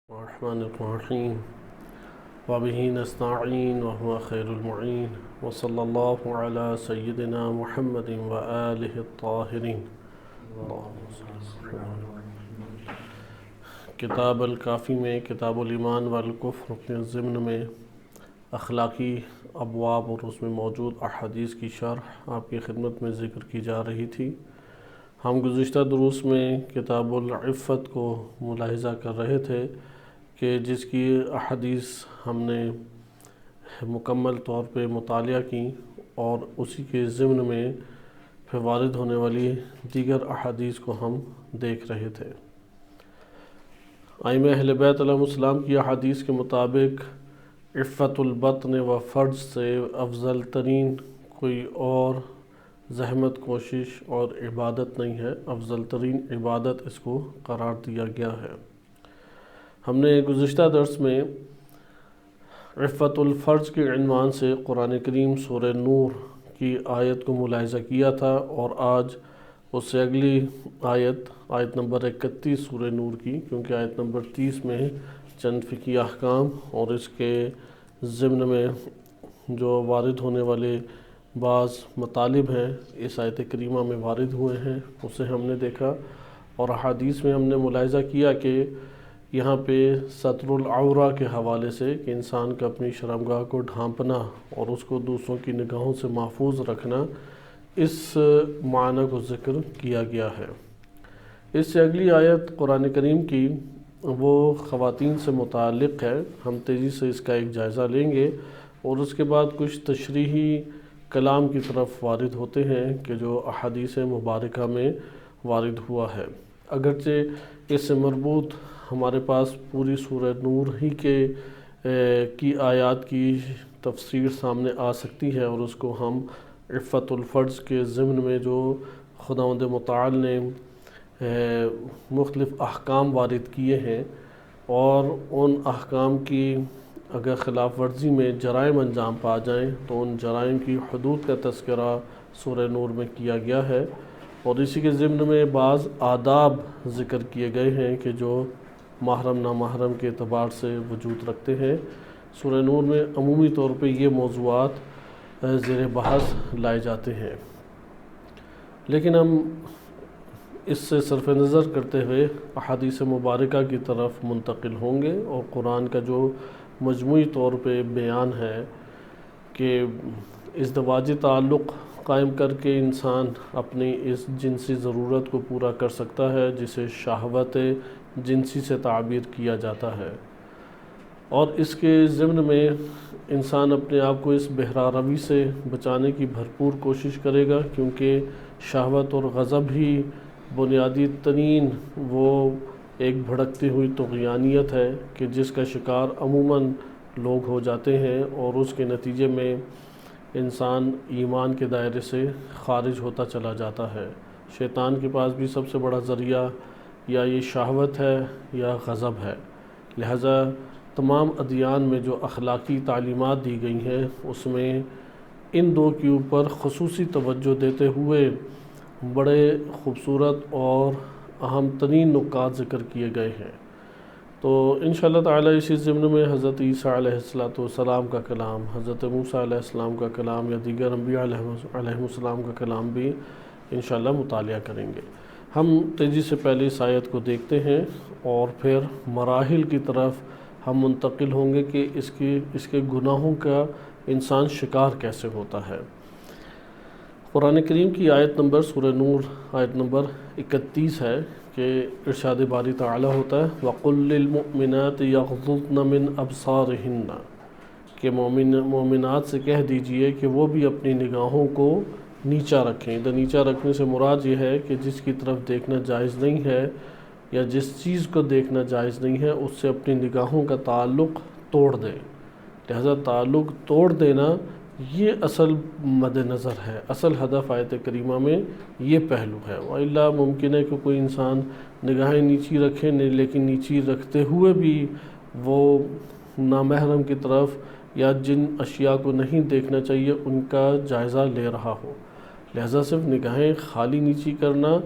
الرحمن الرحیم وبہ نستعین وهو خیر المعین وصلی اللہ علی سیدنا محمد وآلہ الطاہرین۔ کتاب الکافی میں کتاب الایمان والکفر کے ضمن میں اخلاقی ابواب اور اس میں موجود احادیث کی شرح آپ کی خدمت میں ذکر کی جا رہی تھی۔ ہم گزشتہ دروس میں کتاب العفت کو ملاحظہ کر رہے تھے کہ جس کی احادیث ہم نے مکمل طور پہ مطالعہ کی اور اسی کے ضمن میں پھر وارد ہونے والی دیگر احادیث کو ہم دیکھ رہے تھے۔ ائمہ اہل بیت علیہم السلام کی احادیث کے مطابق عفت البطن و فرج سے افضل ترین کوئی اور زحمت کوشش اور عبادت نہیں ہے، افضل ترین عبادت اس کو قرار دیا گیا ہے۔ ہم نے گزشتہ درس میں عفت الفرج کے عنوان سے قرآن کریم سورہ نور کی آیت کو ملاحظہ کیا تھا، اور آج اس سے اگلی آیت نمبر 31 سورہ نور کی، کیونکہ آیت نمبر 30 میں چند فقہی احکام اور اس کے ضمن میں جو وارد ہونے والے بعض مطالب ہیں اس آیت کریمہ میں وارد ہوئے ہیں، اسے ہم نے دیکھا، اور احادیث میں ہم نے ملاحظہ کیا کہ یہاں پہ ستر العورہ کے حوالے سے کہ انسان کا اپنی شرمگاہ کو ڈھانپنا اور اس کو دوسروں کی نگاہوں سے محفوظ رکھنا، اس معنی کو ذکر کیا گیا ہے۔ اس سے اگلی آیت قرآن کریم کی وہ خواتین سے متعلق ہے، ہم تیزی سے اس کا ایک جائزہ لیں گے اور اس کے بعد کچھ تشریحی کلام کی طرف وارد ہوتے ہیں کہ جو احادیث مبارکہ میں وارد ہوا ہے۔ اگرچہ اس سے مربوط ہمارے پاس پوری سورہ نور ہی کی آیات کی تفسیر سامنے آ سکتی ہے، اور اس کو ہم عفت الفرج کے ضمن میں جو خداوند متعال نے مختلف احکام وارد کیے ہیں، اور ان احکام کی اگر خلاف ورزی میں جرائم انجام پا جائیں تو ان جرائم کی حدود کا تذکرہ سورہ نور میں کیا گیا ہے، اور اسی کے ضمن میں بعض آداب ذکر کیے گئے ہیں کہ جو محرم نامحرم کے اعتبار سے وجود رکھتے ہیں۔ سورہ نور میں عمومی طور پہ یہ موضوعات زیر بحث لائے جاتے ہیں، لیکن ہم اس سے صرف نظر کرتے ہوئے احادیث مبارکہ کی طرف منتقل ہوں گے، اور قرآن کا جو مجموعی طور پہ بیان ہے کہ ازدواجی تعلق قائم کر کے انسان اپنی اس جنسی ضرورت کو پورا کر سکتا ہے جسے شہوت جنسی سے تعبیر کیا جاتا ہے، اور اس کے ضمن میں انسان اپنے آپ کو اس بہرا روی سے بچانے کی بھرپور کوشش کرے گا، کیونکہ شہوت اور غضب ہی بنیادی ترین وہ ایک بھڑکتی ہوئی طغیانیت ہے کہ جس کا شکار عموماً لوگ ہو جاتے ہیں، اور اس کے نتیجے میں انسان ایمان کے دائرے سے خارج ہوتا چلا جاتا ہے۔ شیطان کے پاس بھی سب سے بڑا ذریعہ یا یہ شہوت ہے یا غضب ہے، لہٰذا تمام ادیان میں جو اخلاقی تعلیمات دی گئی ہیں اس میں ان دو کے اوپر خصوصی توجہ دیتے ہوئے بڑے خوبصورت اور اہم ترین نکات ذکر کیے گئے ہیں۔ تو انشاءاللہ تعالی اسی ضمن میں حضرت عیسیٰ علیہ السلام کا کلام، حضرت موسیٰ علیہ السلام کا کلام یا دیگر انبیاء علیہ السلام کا کلام بھی انشاءاللہ مطالعہ کریں گے۔ ہم تیزی سے پہلے اس آیت کو دیکھتے ہیں اور پھر مراحل کی طرف ہم منتقل ہوں گے کہ اس کے گناہوں کا انسان شکار کیسے ہوتا ہے۔ قرآن کریم کی آیت نمبر سورہ نور آیت نمبر 31 ہے کہ ارشاد باری تعالی ہوتا ہے وَقُلْ لِلْمُؤْمِنَاتِ يَغْضُضْنَ مِنْ أَبْصَارِهِنَّ کہ مومنات سے کہہ دیجئے کہ وہ بھی اپنی نگاہوں کو نیچا رکھیں۔ نیچا رکھنے سے مراد یہ ہے کہ جس کی طرف دیکھنا جائز نہیں ہے یا جس چیز کو دیکھنا جائز نہیں ہے اس سے اپنی نگاہوں کا تعلق توڑ دیں۔ لہذا تعلق توڑ دینا یہ اصل مد نظر ہے، اصل ہدف آیت کریمہ میں یہ پہلو ہے۔ وَإِلَّا ممکن ہے کہ کوئی انسان نگاہیں نیچی رکھے لیکن نیچی رکھتے ہوئے بھی وہ نامحرم کی طرف یا جن اشیاء کو نہیں دیکھنا چاہیے ان کا جائزہ لے رہا ہو۔ لہذا صرف نگاہیں خالی نیچی کرنا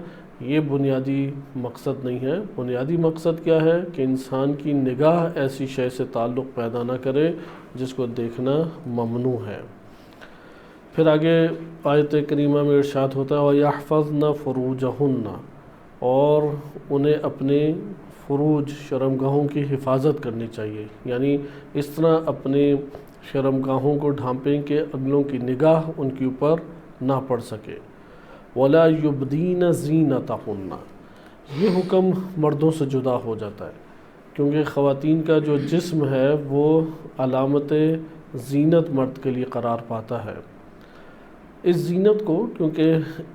یہ بنیادی مقصد نہیں ہے۔ بنیادی مقصد کیا ہے کہ انسان کی نگاہ ایسی شے سے تعلق پیدا نہ کرے جس کو دیکھنا ممنوع ہے۔ پھر آگے آیت کریمہ میں ارشاد ہوتا ہے وَيَحْفَظْنَ فُرُوجَهُنَّ، اور انہیں اپنے فروج شرمگاہوں کی حفاظت کرنی چاہیے، یعنی اس طرح اپنے شرمگاہوں کو ڈھانپیں کہ اگلوں کی نگاہ ان کے اوپر نہ پڑ سکے۔ وَلَا يُبْدِينَ زِينَتَهُنَّ، یہ حکم مردوں سے جدا ہو جاتا ہے کیونکہ خواتین کا جو جسم ہے وہ علامت زینت مرد کے لیے قرار پاتا ہے۔ اس زینت کو کیونکہ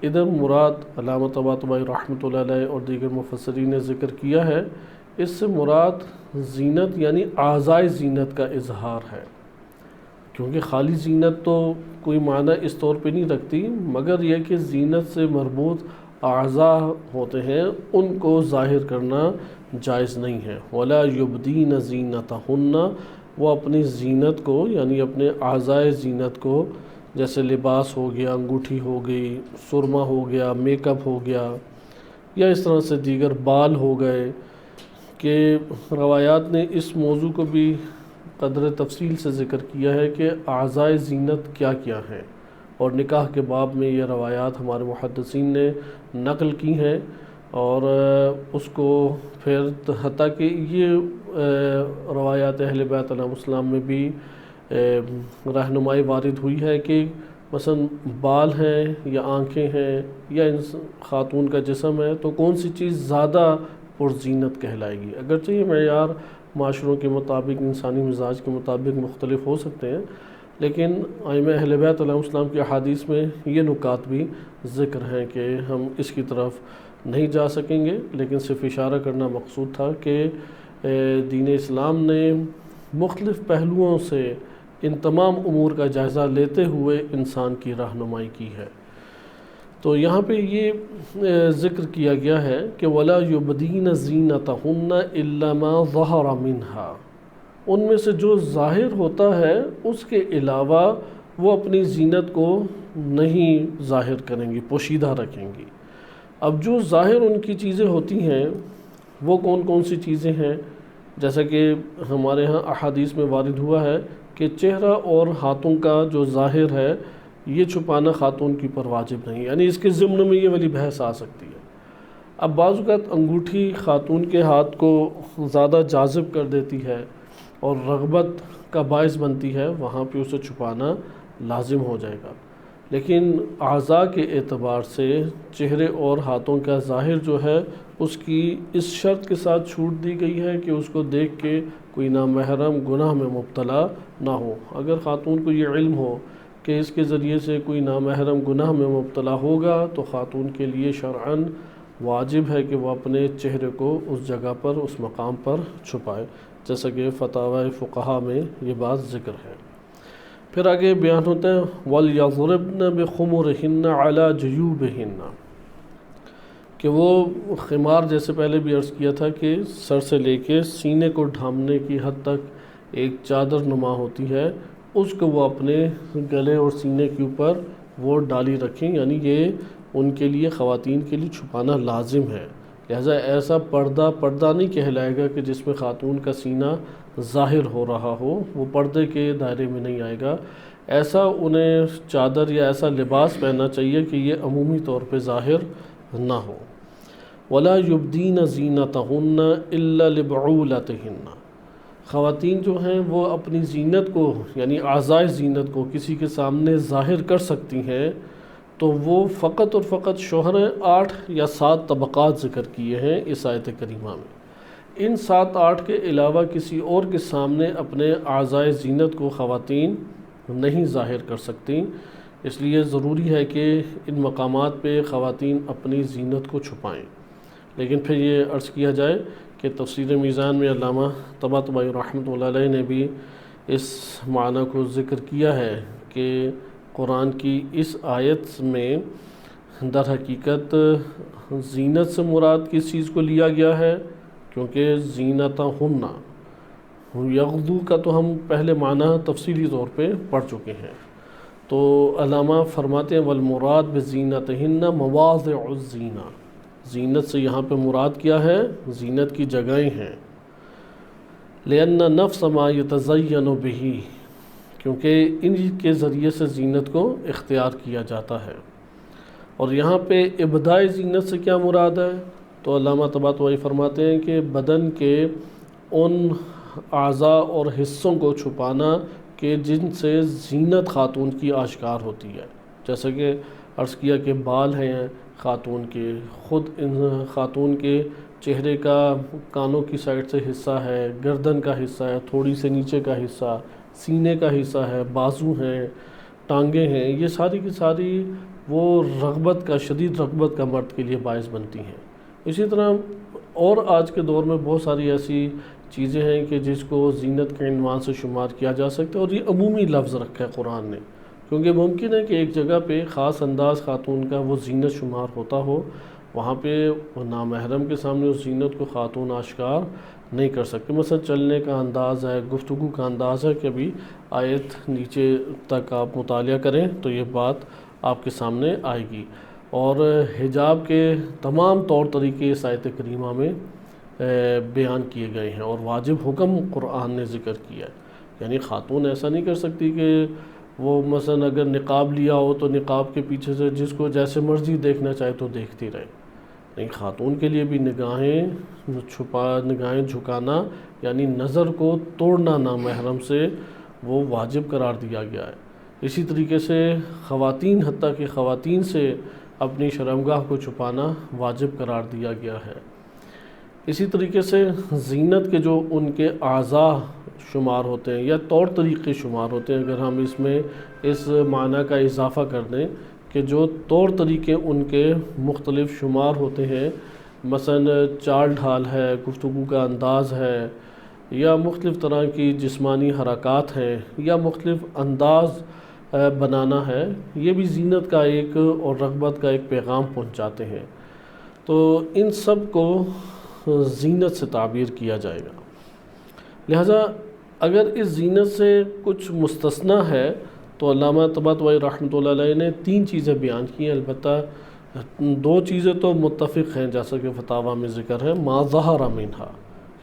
ادھر مراد علامہ طباطبائی رحمۃ اللہ علیہ اور دیگر مفسرین نے ذکر کیا ہے، اس سے مراد زینت یعنی اعضائے زینت کا اظہار ہے، کیونکہ خالی زینت تو کوئی معنی اس طور پہ نہیں رکھتی، مگر یہ کہ زینت سے مربوط اعضاء ہوتے ہیں ان کو ظاہر کرنا جائز نہیں ہے۔ وَلَا يُبْدِينَ زِينَتَهُنَّ، وہ اپنی زینت کو یعنی اپنے اعضائے زینت کو، جیسے لباس ہو گیا، انگوٹھی ہو گئی، سرما ہو گیا، میک اپ ہو گیا، یا اس طرح سے دیگر بال ہو گئے، کہ روایات نے اس موضوع کو بھی قدر تفصیل سے ذکر کیا ہے کہ اعضائے زینت کیا کیا ہیں، اور نکاح کے باب میں یہ روایات ہمارے محدثین نے نقل کی ہیں، اور اس کو پھر حتیٰ کہ یہ روایات اہل بیت علیہ السلام میں بھی رہنمائی وارد ہوئی ہے کہ مثلا بال ہیں یا آنکھیں ہیں یا خاتون کا جسم ہے تو کون سی چیز زیادہ پرزینت کہلائے گی۔ اگرچہ یہ معیار معاشروں کے مطابق، انسانی مزاج کے مطابق مختلف ہو سکتے ہیں، لیکن ائمہ اہل بیت علیہ السلام کی احادیث میں یہ نکات بھی ذکر ہیں کہ ہم اس کی طرف نہیں جا سکیں گے، لیکن صرف اشارہ کرنا مقصود تھا کہ دین اسلام نے مختلف پہلوؤں سے ان تمام امور کا جائزہ لیتے ہوئے انسان کی رہنمائی کی ہے۔ تو یہاں پہ یہ ذکر کیا گیا ہے کہ وَلَا يُبْدِينَ زِينَتَهُنَّ إِلَّا مَا ظَهَرَ مِنْهَا، ان میں سے جو ظاہر ہوتا ہے اس کے علاوہ وہ اپنی زینت کو نہیں ظاہر کریں گی، پوشیدہ رکھیں گی۔ اب جو ظاہر ان کی چیزیں ہوتی ہیں وہ کون کون سی چیزیں ہیں، جیسا کہ ہمارے ہاں احادیث میں وارد ہوا ہے کہ چہرہ اور ہاتھوں کا جو ظاہر ہے یہ چھپانا خاتون کی پر واجب نہیں، یعنی اس کے ضمن میں یہ والی بحث آ سکتی ہے۔ اب بعض اوقات انگوٹھی خاتون کے ہاتھ کو زیادہ جاذب کر دیتی ہے اور رغبت کا باعث بنتی ہے، وہاں پہ اسے چھپانا لازم ہو جائے گا، لیکن اعضاء کے اعتبار سے چہرے اور ہاتھوں کا ظاہر جو ہے اس کی اس شرط کے ساتھ چھوٹ دی گئی ہے کہ اس کو دیکھ کے کوئی نامحرم گناہ میں مبتلا نہ ہو۔ اگر خاتون کو یہ علم ہو کہ اس کے ذریعے سے کوئی نامحرم گناہ میں مبتلا ہوگا تو خاتون کے لیے شرعاً واجب ہے کہ وہ اپنے چہرے کو اس جگہ پر، اس مقام پر چھپائے، جیسا کہ فتاوی فقہا میں یہ بات ذکر ہے۔ پھر آگے بیان ہوتا ہے وَلْيَضْرِبْنَ بِخُمُرِهِنَّ عَلَى جُيُوبِهِنَّ، کہ وہ خمار جیسے پہلے بھی عرض کیا تھا کہ سر سے لے کے سینے کو ڈھانپنے کی حد تک ایک چادر نما ہوتی ہے، اس کو وہ اپنے گلے اور سینے کے اوپر وہ ڈالی رکھیں، یعنی یہ ان کے لیے، خواتین کے لیے چھپانا لازم ہے۔ لہٰذا ایسا پردہ نہیں کہلائے گا کہ جس میں خاتون کا سینہ ظاہر ہو رہا ہو، وہ پردے کے دائرے میں نہیں آئے گا۔ ایسا انہیں چادر یا ایسا لباس پہننا چاہیے کہ یہ عمومی طور پہ ظاہر نہ ہو۔ وَلَا يُبْدِينَ زِينَتَهُنَّ إِلَّا لِبُعُولَتِهِنَّ، خواتین جو ہیں وہ اپنی زینت کو یعنی اعضائے زینت کو کسی کے سامنے ظاہر کر سکتی ہیں، تو وہ فقط اور فقط شوہر 8 یا 7 طبقات ذکر کیے ہیں اس آیت کریمہ میں۔ ان 7-8 کے علاوہ کسی اور کے سامنے اپنے اعضائے زینت کو خواتین نہیں ظاہر کر سکتی، اس لیے ضروری ہے کہ ان مقامات پہ خواتین اپنی زینت کو چھپائیں۔ لیکن پھر یہ عرض کیا جائے کہ تفسیر میزان میں علامہ طباطبائی رحمۃ اللہ علیہ نے بھی اس معنی کو ذکر کیا ہے کہ قرآن کی اس آیت میں در حقیقت زینت سے مراد کس چیز کو لیا گیا ہے، کیونکہ زینتہن یغضو کا تو ہم پہلے معنی تفصیلی طور پہ پڑھ چکے ہیں۔ تو علامہ فرماتے ہیں والمراد بزینتہن مواضع الزینہ، زینت سے یہاں پہ مراد کیا ہے؟ زینت کی جگہیں ہیں۔ لِأَنَّ نَفْسَ مَا يَتَزَيَّنُ بِهِ، کیونکہ ان کے ذریعے سے زینت کو اختیار کیا جاتا ہے۔ اور یہاں پہ ابدائی زینت سے کیا مراد ہے؟ تو علامہ طباطبائی فرماتے ہیں کہ بدن کے ان اعضاء اور حصوں کو چھپانا کہ جن سے زینت خاتون کی آشکار ہوتی ہے، جیسا کہ عرض کیا کہ بال ہیں خاتون کے، خود ان خاتون کے چہرے کا کانوں کی سائڈ سے حصہ ہے، گردن کا حصہ ہے، تھوڑی سے نیچے کا حصہ، سینے کا حصہ ہے، بازو ہیں، ٹانگیں ہیں، یہ ساری کی ساری وہ رغبت کا، شدید رغبت کا مرد کے لیے باعث بنتی ہیں۔ اسی طرح اور آج کے دور میں بہت ساری ایسی چیزیں ہیں کہ جس کو زینت کے عنوان سے شمار کیا جا سکتا ہے، اور یہ عمومی لفظ رکھا ہے قرآن نے، کیونکہ ممکن ہے کہ ایک جگہ پہ خاص انداز خاتون کا وہ زینت شمار ہوتا ہو، وہاں پہ نامحرم کے سامنے اس زینت کو خاتون آشکار نہیں کر سکتے۔ مثلا چلنے کا انداز ہے، گفتگو کا انداز ہے، کہ ابھی آیت نیچے تک آپ مطالعہ کریں تو یہ بات آپ کے سامنے آئے گی۔ اور حجاب کے تمام طور طریقے اس آیت کریمہ میں بیان کیے گئے ہیں، اور واجب حکم قرآن نے ذکر کیا ہے۔ یعنی خاتون ایسا نہیں کر سکتی کہ وہ مثلا اگر نقاب لیا ہو تو نقاب کے پیچھے سے جس کو جیسے مرضی دیکھنا چاہے تو دیکھتی رہے۔ نہیں، خاتون کے لیے بھی نگاہیں جھکانا یعنی نظر کو توڑنا نامحرم سے وہ واجب قرار دیا گیا ہے۔ اسی طریقے سے خواتین، حتیٰ کہ خواتین سے اپنی شرمگاہ کو چھپانا واجب قرار دیا گیا ہے۔ اسی طریقے سے زینت کے جو ان کے اعضاء شمار ہوتے ہیں یا طور طریقے شمار ہوتے ہیں، اگر ہم اس میں اس معنی کا اضافہ کر دیں کہ جو طور طریقے ان کے مختلف شمار ہوتے ہیں، مثلا چال ڈھال ہے، گفتگو کا انداز ہے، یا مختلف طرح کی جسمانی حرکات ہیں، یا مختلف انداز بنانا ہے، یہ بھی زینت کا ایک اور رغبت کا ایک پیغام پہنچاتے ہیں۔ تو ان سب کو زینت سے تعبیر کیا جائے گا۔ لہٰذا اگر اس زینت سے کچھ مستثنیٰ ہے تو علامہ طباطبائی رحمۃ اللہ علیہ نے 3 چیزیں بیان کی ہیں، البتہ 2 چیزیں تو متفق ہیں، جیسا کہ فتاویٰ میں ذکر ہے، ما ظہر منہا،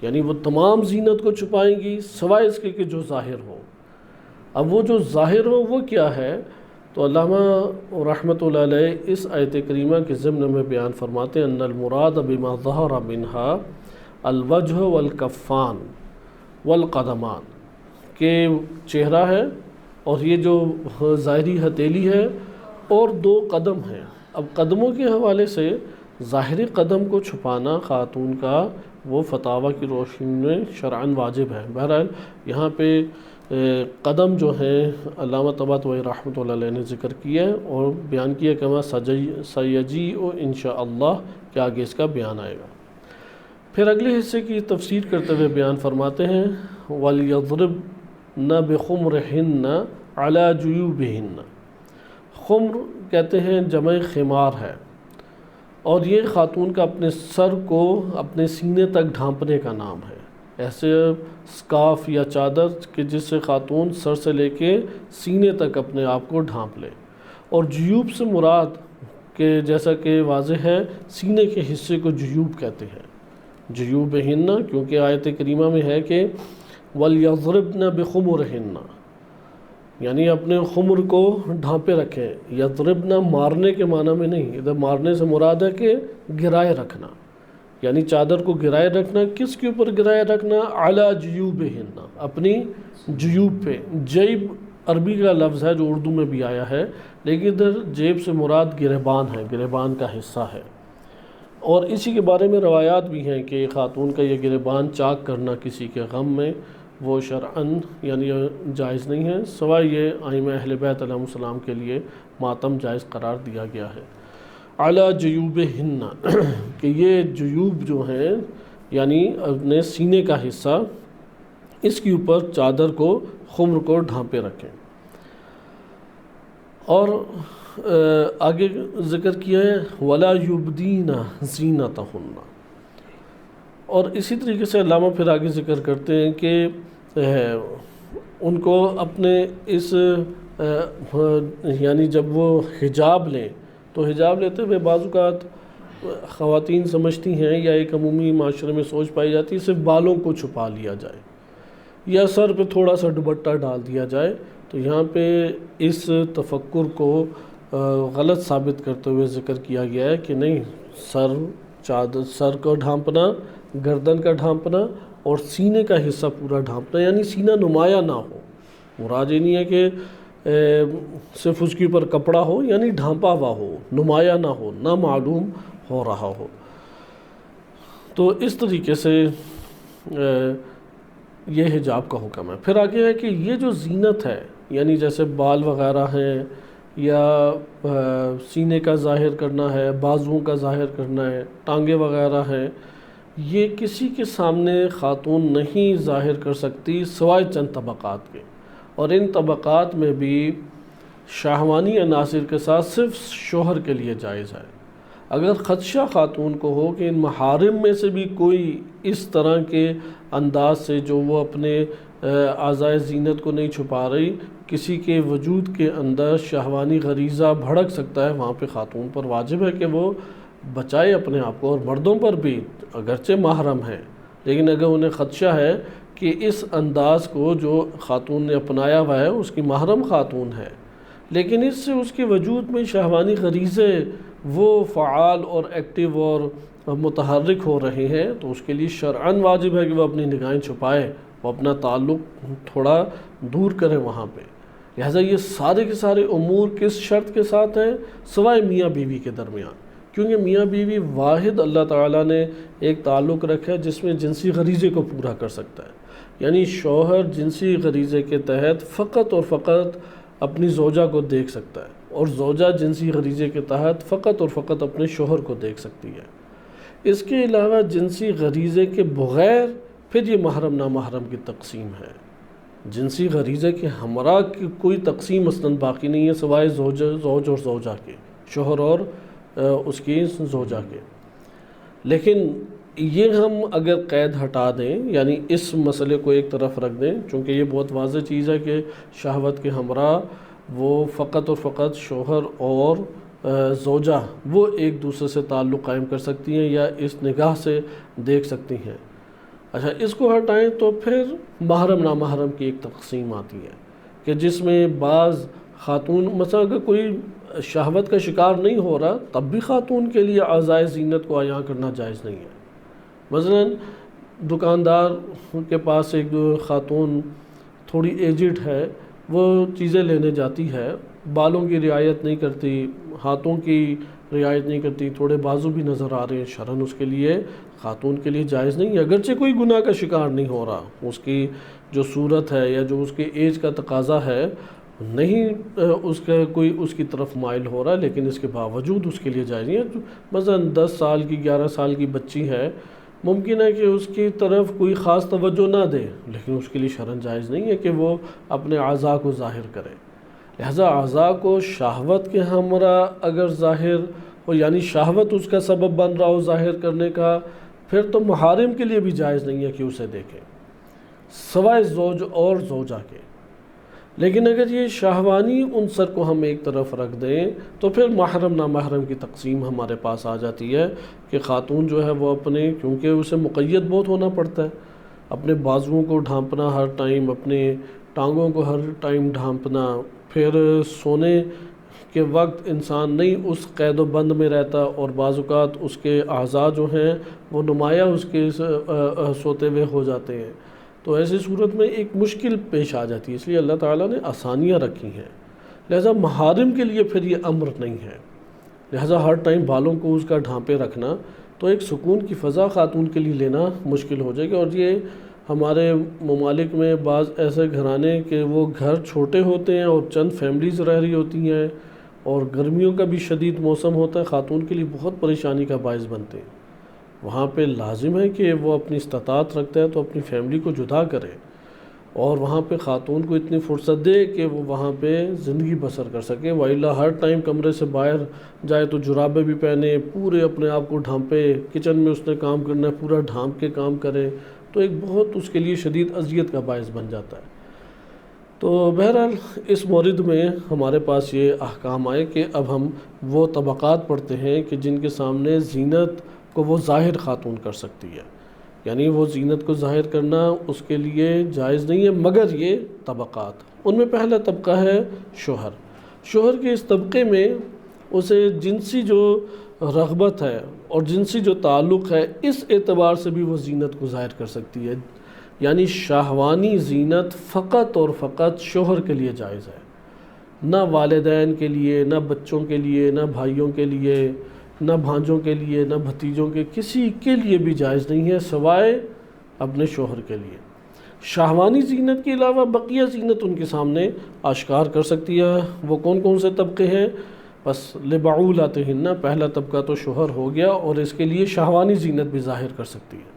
یعنی وہ تمام زینت کو چھپائیں گی سوائے اس کے کہ جو ظاہر ہو۔ اب وہ جو ظاہر ہو وہ کیا ہے؟ تو علامہ رحمۃ اللہ علیہ اس آیت کریمہ کے ضمن میں بیان فرماتے ہیں ان المراد بما ظہر منہا الوجہ والکفان والقدمان، کہ چہرہ ہے اور یہ جو ظاہری ہتھیلی ہے اور 2 قدم ہیں۔ اب قدموں کے حوالے سے ظاہری قدم کو چھپانا خاتون کا وہ فتاویٰ کی روشنی میں شرعاً واجب ہے۔ بہرحال یہاں پہ قدم جو ہیں علامہ طباطبائی رحمۃ اللہ علیہ نے ذکر کیا ہے اور بیان کیا کہ ما سیجیء انشاءاللہ کہ آگے اس کا بیان آئے گا۔ پھر اگلے حصے کی تفسیر کرتے ہوئے بیان فرماتے ہیں وَلْيَضْرِبْنَ بِخُمُرِهِنَّ عَلَى جُيُوبِهِنَّ، خمر کہتے ہیں جمع خمار ہے، اور یہ خاتون کا اپنے سر کو اپنے سینے تک ڈھانپنے کا نام ہے۔ ایسے سکارف یا چادر کہ جس سے خاتون سر سے لے کے سینے تک اپنے آپ کو ڈھانپ لے، اور جیوب سے مراد کہ جیسا کہ واضح ہے سینے کے حصے کو جیوب کہتے ہیں، جیوبہن، کیونکہ آیت کریمہ میں ہے کہ وَلْيَضْرِبْنَ بِخُمُرِهِنَّ، یعنی اپنے خمر کو ڈھانپے رکھیں۔ یضربنا مارنے کے معنی میں نہیں، ادھر مارنے سے مراد ہے کہ گرائے رکھنا، یعنی چادر کو گرائے رکھنا۔ کس کے اوپر گرائے رکھنا؟ علی جیوبہن، اپنی جیوب پہ۔ جیب عربی کا لفظ ہے جو اردو میں بھی آیا ہے، لیکن ادھر جیب سے مراد گریبان ہے، گریبان کا حصہ ہے۔ اور اسی کے بارے میں روایات بھی ہیں کہ خاتون کا یہ گریبان چاک کرنا کسی کے غم میں وہ شرعاً یعنی جائز نہیں ہے، سوائے یہ ائمہ اہل بیت علیہم السلام کے لیے ماتم جائز قرار دیا گیا ہے۔ علی جیوبہن، کہ یہ جیوب جو ہیں یعنی اپنے سینے کا حصہ، اس کے اوپر چادر کو، خمر کو ڈھانپے رکھیں۔ اور آگے ذکر کیا ہے وَلَا يُبْدِينَ زِينَتَهُنَّ، اور اسی طریقے سے علامہ پھر آگے ذکر کرتے ہیں کہ ان کو اپنے اس یعنی جب وہ حجاب لیں تو حجاب لیتے ہوئے بعض اوقات خواتین سمجھتی ہیں یا ایک عمومی معاشرے میں سوچ پائی جاتی ہے صرف بالوں کو چھپا لیا جائے یا سر پہ تھوڑا سا دوپٹہ ڈال دیا جائے، تو یہاں پہ اس تفکر کو غلط ثابت کرتے ہوئے ذکر کیا گیا ہے کہ نہیں، سر کو ڈھانپنا، گردن کا ڈھانپنا اور سینے کا حصہ پورا ڈھانپنا، یعنی سینہ نمایاں نہ ہو۔ مراد یہ نہیں ہے کہ صرف اس کے اوپر کپڑا ہو، یعنی ڈھانپا ہوا ہو، نمایاں نہ ہو، نہ معلوم ہو رہا ہو۔ تو اس طریقے سے یہ حجاب کا حکم ہے۔ پھر آگے ہے کہ یہ جو زینت ہے، یعنی جیسے بال وغیرہ ہیں یا سینے کا ظاہر کرنا ہے، بازوؤں کا ظاہر کرنا ہے، ٹانگیں وغیرہ ہیں، یہ کسی کے سامنے خاتون نہیں ظاہر کر سکتی سوائے چند طبقات کے، اور ان طبقات میں بھی شہوانی عناصر کے ساتھ صرف شوہر کے لیے جائز ہے۔ اگر خدشہ خاتون کو ہو کہ ان محارم میں سے بھی کوئی اس طرح کے انداز سے جو وہ اپنے اعضائے زینت کو نہیں چھپا رہی، کسی کے وجود کے اندر شہوانی غریزہ بھڑک سکتا ہے، وہاں پہ خاتون پر واجب ہے کہ وہ بچائے اپنے آپ کو، اور مردوں پر بھی اگرچہ محرم ہیں لیکن اگر انہیں خدشہ ہے کہ اس انداز کو جو خاتون نے اپنایا ہوا ہے اس کی محرم خاتون ہے لیکن اس سے اس کے وجود میں شہوانی غریزے وہ فعال اور ایکٹیو اور متحرک ہو رہے ہیں، تو اس کے لیے شرعاً واجب ہے کہ وہ اپنی نگاہیں چھپائے، وہ اپنا تعلق تھوڑا دور کرے وہاں پہ۔ لہٰذا یہ سارے کے سارے امور کس شرط کے ساتھ ہیں؟ سوائے میاں بیوی کے درمیان، کیونکہ میاں بیوی واحد اللہ تعالیٰ نے ایک تعلق رکھا ہے جس میں جنسی غریزے کو پورا کر سکتا ہے، یعنی شوہر جنسی غریزے کے تحت فقط اور فقط اپنی زوجہ کو دیکھ سکتا ہے، اور زوجہ جنسی غریزے کے تحت فقط اور فقط اپنے شوہر کو دیکھ سکتی ہے۔ اس کے علاوہ جنسی غریزے کے بغیر پھر یہ محرم نامحرم کی تقسیم ہے۔ جنسی غریزے کے ہمراہ کی کوئی تقسیم اصلاً باقی نہیں ہے سوائے زوج اور زوجہ کے، شوہر اور اس کی زوجہ کے۔ لیکن یہ ہم اگر قید ہٹا دیں، یعنی اس مسئلے کو ایک طرف رکھ دیں، چونکہ یہ بہت واضح چیز ہے کہ شہوت کے ہمراہ وہ فقط اور فقط شوہر اور زوجہ وہ ایک دوسرے سے تعلق قائم کر سکتی ہیں یا اس نگاہ سے دیکھ سکتی ہیں۔ اچھا، اس کو ہٹائیں تو پھر محرم نامحرم کی ایک تقسیم آتی ہے کہ جس میں بعض خاتون، مثلا اگر کوئی شہوت کا شکار نہیں ہو رہا تب بھی خاتون کے لیے اعضائے زینت کو عیاں کرنا جائز نہیں ہے۔ مثلا دکاندار کے پاس ایک خاتون تھوڑی ایجڈ ہے، وہ چیزیں لینے جاتی ہے، بالوں کی رعایت نہیں کرتی، ہاتھوں کی رعایت نہیں کرتی، تھوڑے بازو بھی نظر آ رہے ہیں، شرعاً اس کے لیے خاتون کے لیے جائز نہیں ہے، اگرچہ کوئی گناہ کا شکار نہیں ہو رہا، اس کی جو صورت ہے یا جو اس کے ایج کا تقاضا ہے نہیں اس کا کوئی اس کی طرف مائل ہو رہا ہے، لیکن اس کے باوجود اس کے لیے جائز نہیں ہے۔ مثلا 10 سال کی 11 سال کی بچی ہے، ممکن ہے کہ اس کی طرف کوئی خاص توجہ نہ دے، لیکن اس کے لیے شرعاً جائز نہیں ہے کہ وہ اپنے اعضاء کو ظاہر کرے۔ لہذا اعضاء کو شہوت کے ہمراہ اگر ظاہر ہو، یعنی شہوت اس کا سبب بن رہا ہو ظاہر کرنے کا، پھر تو محارم کے لیے بھی جائز نہیں ہے کہ اسے دیکھیں سوائے زوج اور زوجہ کے۔ لیکن اگر یہ شہوانی عنصر کو ہم ایک طرف رکھ دیں تو پھر محرم نامحرم کی تقسیم ہمارے پاس آ جاتی ہے کہ خاتون جو ہے وہ اپنے، کیونکہ اسے مقید بہت ہونا پڑتا ہے، اپنے بازوؤں کو ڈھانپنا ہر ٹائم، اپنے ٹانگوں کو ہر ٹائم ڈھانپنا، پھر سونے کے وقت انسان نہیں اس قید و بند میں رہتا، اور بعض اوقات اس کے اعضاء جو ہیں وہ نمایاں اس کے سوتے ہوئے ہو جاتے ہیں، تو ایسی صورت میں ایک مشکل پیش آ جاتی ہے، اس لیے اللہ تعالیٰ نے آسانیاں رکھی ہیں۔ لہذا محارم کے لیے پھر یہ امر نہیں ہے، لہذا ہر ٹائم بالوں کو اس کا ڈھانپے رکھنا تو ایک سکون کی فضا خاتون کے لیے لینا مشکل ہو جائے گی۔ اور یہ ہمارے ممالک میں بعض ایسے گھرانے کہ وہ گھر چھوٹے ہوتے ہیں اور چند فیملیز رہ رہی ہوتی ہیں، اور گرمیوں کا بھی شدید موسم ہوتا ہے، خاتون کے لیے بہت پریشانی کا باعث بنتے ہیں۔ وہاں پہ لازم ہے کہ وہ اپنی استطاعت رکھتا ہے تو اپنی فیملی کو جدا کرے، اور وہاں پہ خاتون کو اتنی فرصت دے کہ وہ وہاں پہ زندگی بسر کر سکے، وَإِلَّا ہر ٹائم کمرے سے باہر جائے تو جرابیں بھی پہنے، پورے اپنے آپ کو ڈھانپے، کچن میں اس نے کام کرنا ہے پورا ڈھانپ کے کام کرے، تو ایک بہت اس کے لیے شدید اذیت کا باعث بن جاتا ہے۔ تو بہرحال اس مورد میں ہمارے پاس یہ احکام آئے کہ اب ہم وہ طبقات پڑھتے ہیں کہ جن کے سامنے زینت کو وہ ظاہر خاتون کر سکتی ہے، یعنی وہ زینت کو ظاہر کرنا اس کے لیے جائز نہیں ہے مگر یہ طبقات۔ ان میں پہلا طبقہ ہے شوہر۔ شوہر کے اس طبقے میں اسے جنسی جو رغبت ہے اور جنسی جو تعلق ہے اس اعتبار سے بھی وہ زینت کو ظاہر کر سکتی ہے، یعنی شہوانی زینت فقط اور فقط شوہر کے لیے جائز ہے، نہ والدین کے لیے، نہ بچوں کے لیے، نہ بھائیوں کے لیے، نہ بھانجوں کے لیے، نہ بھتیجوں کے، کسی کے لیے بھی جائز نہیں ہے سوائے اپنے شوہر کے لیے۔ شہوانی زینت کے علاوہ بقیہ زینت ان کے سامنے آشکار کر سکتی ہے۔ وہ کون کون سے طبقے ہیں؟ بس لبعولاتہن، پہلا طبقہ تو شوہر ہو گیا اور اس کے لیے شہوانی زینت بھی ظاہر کر سکتی ہے۔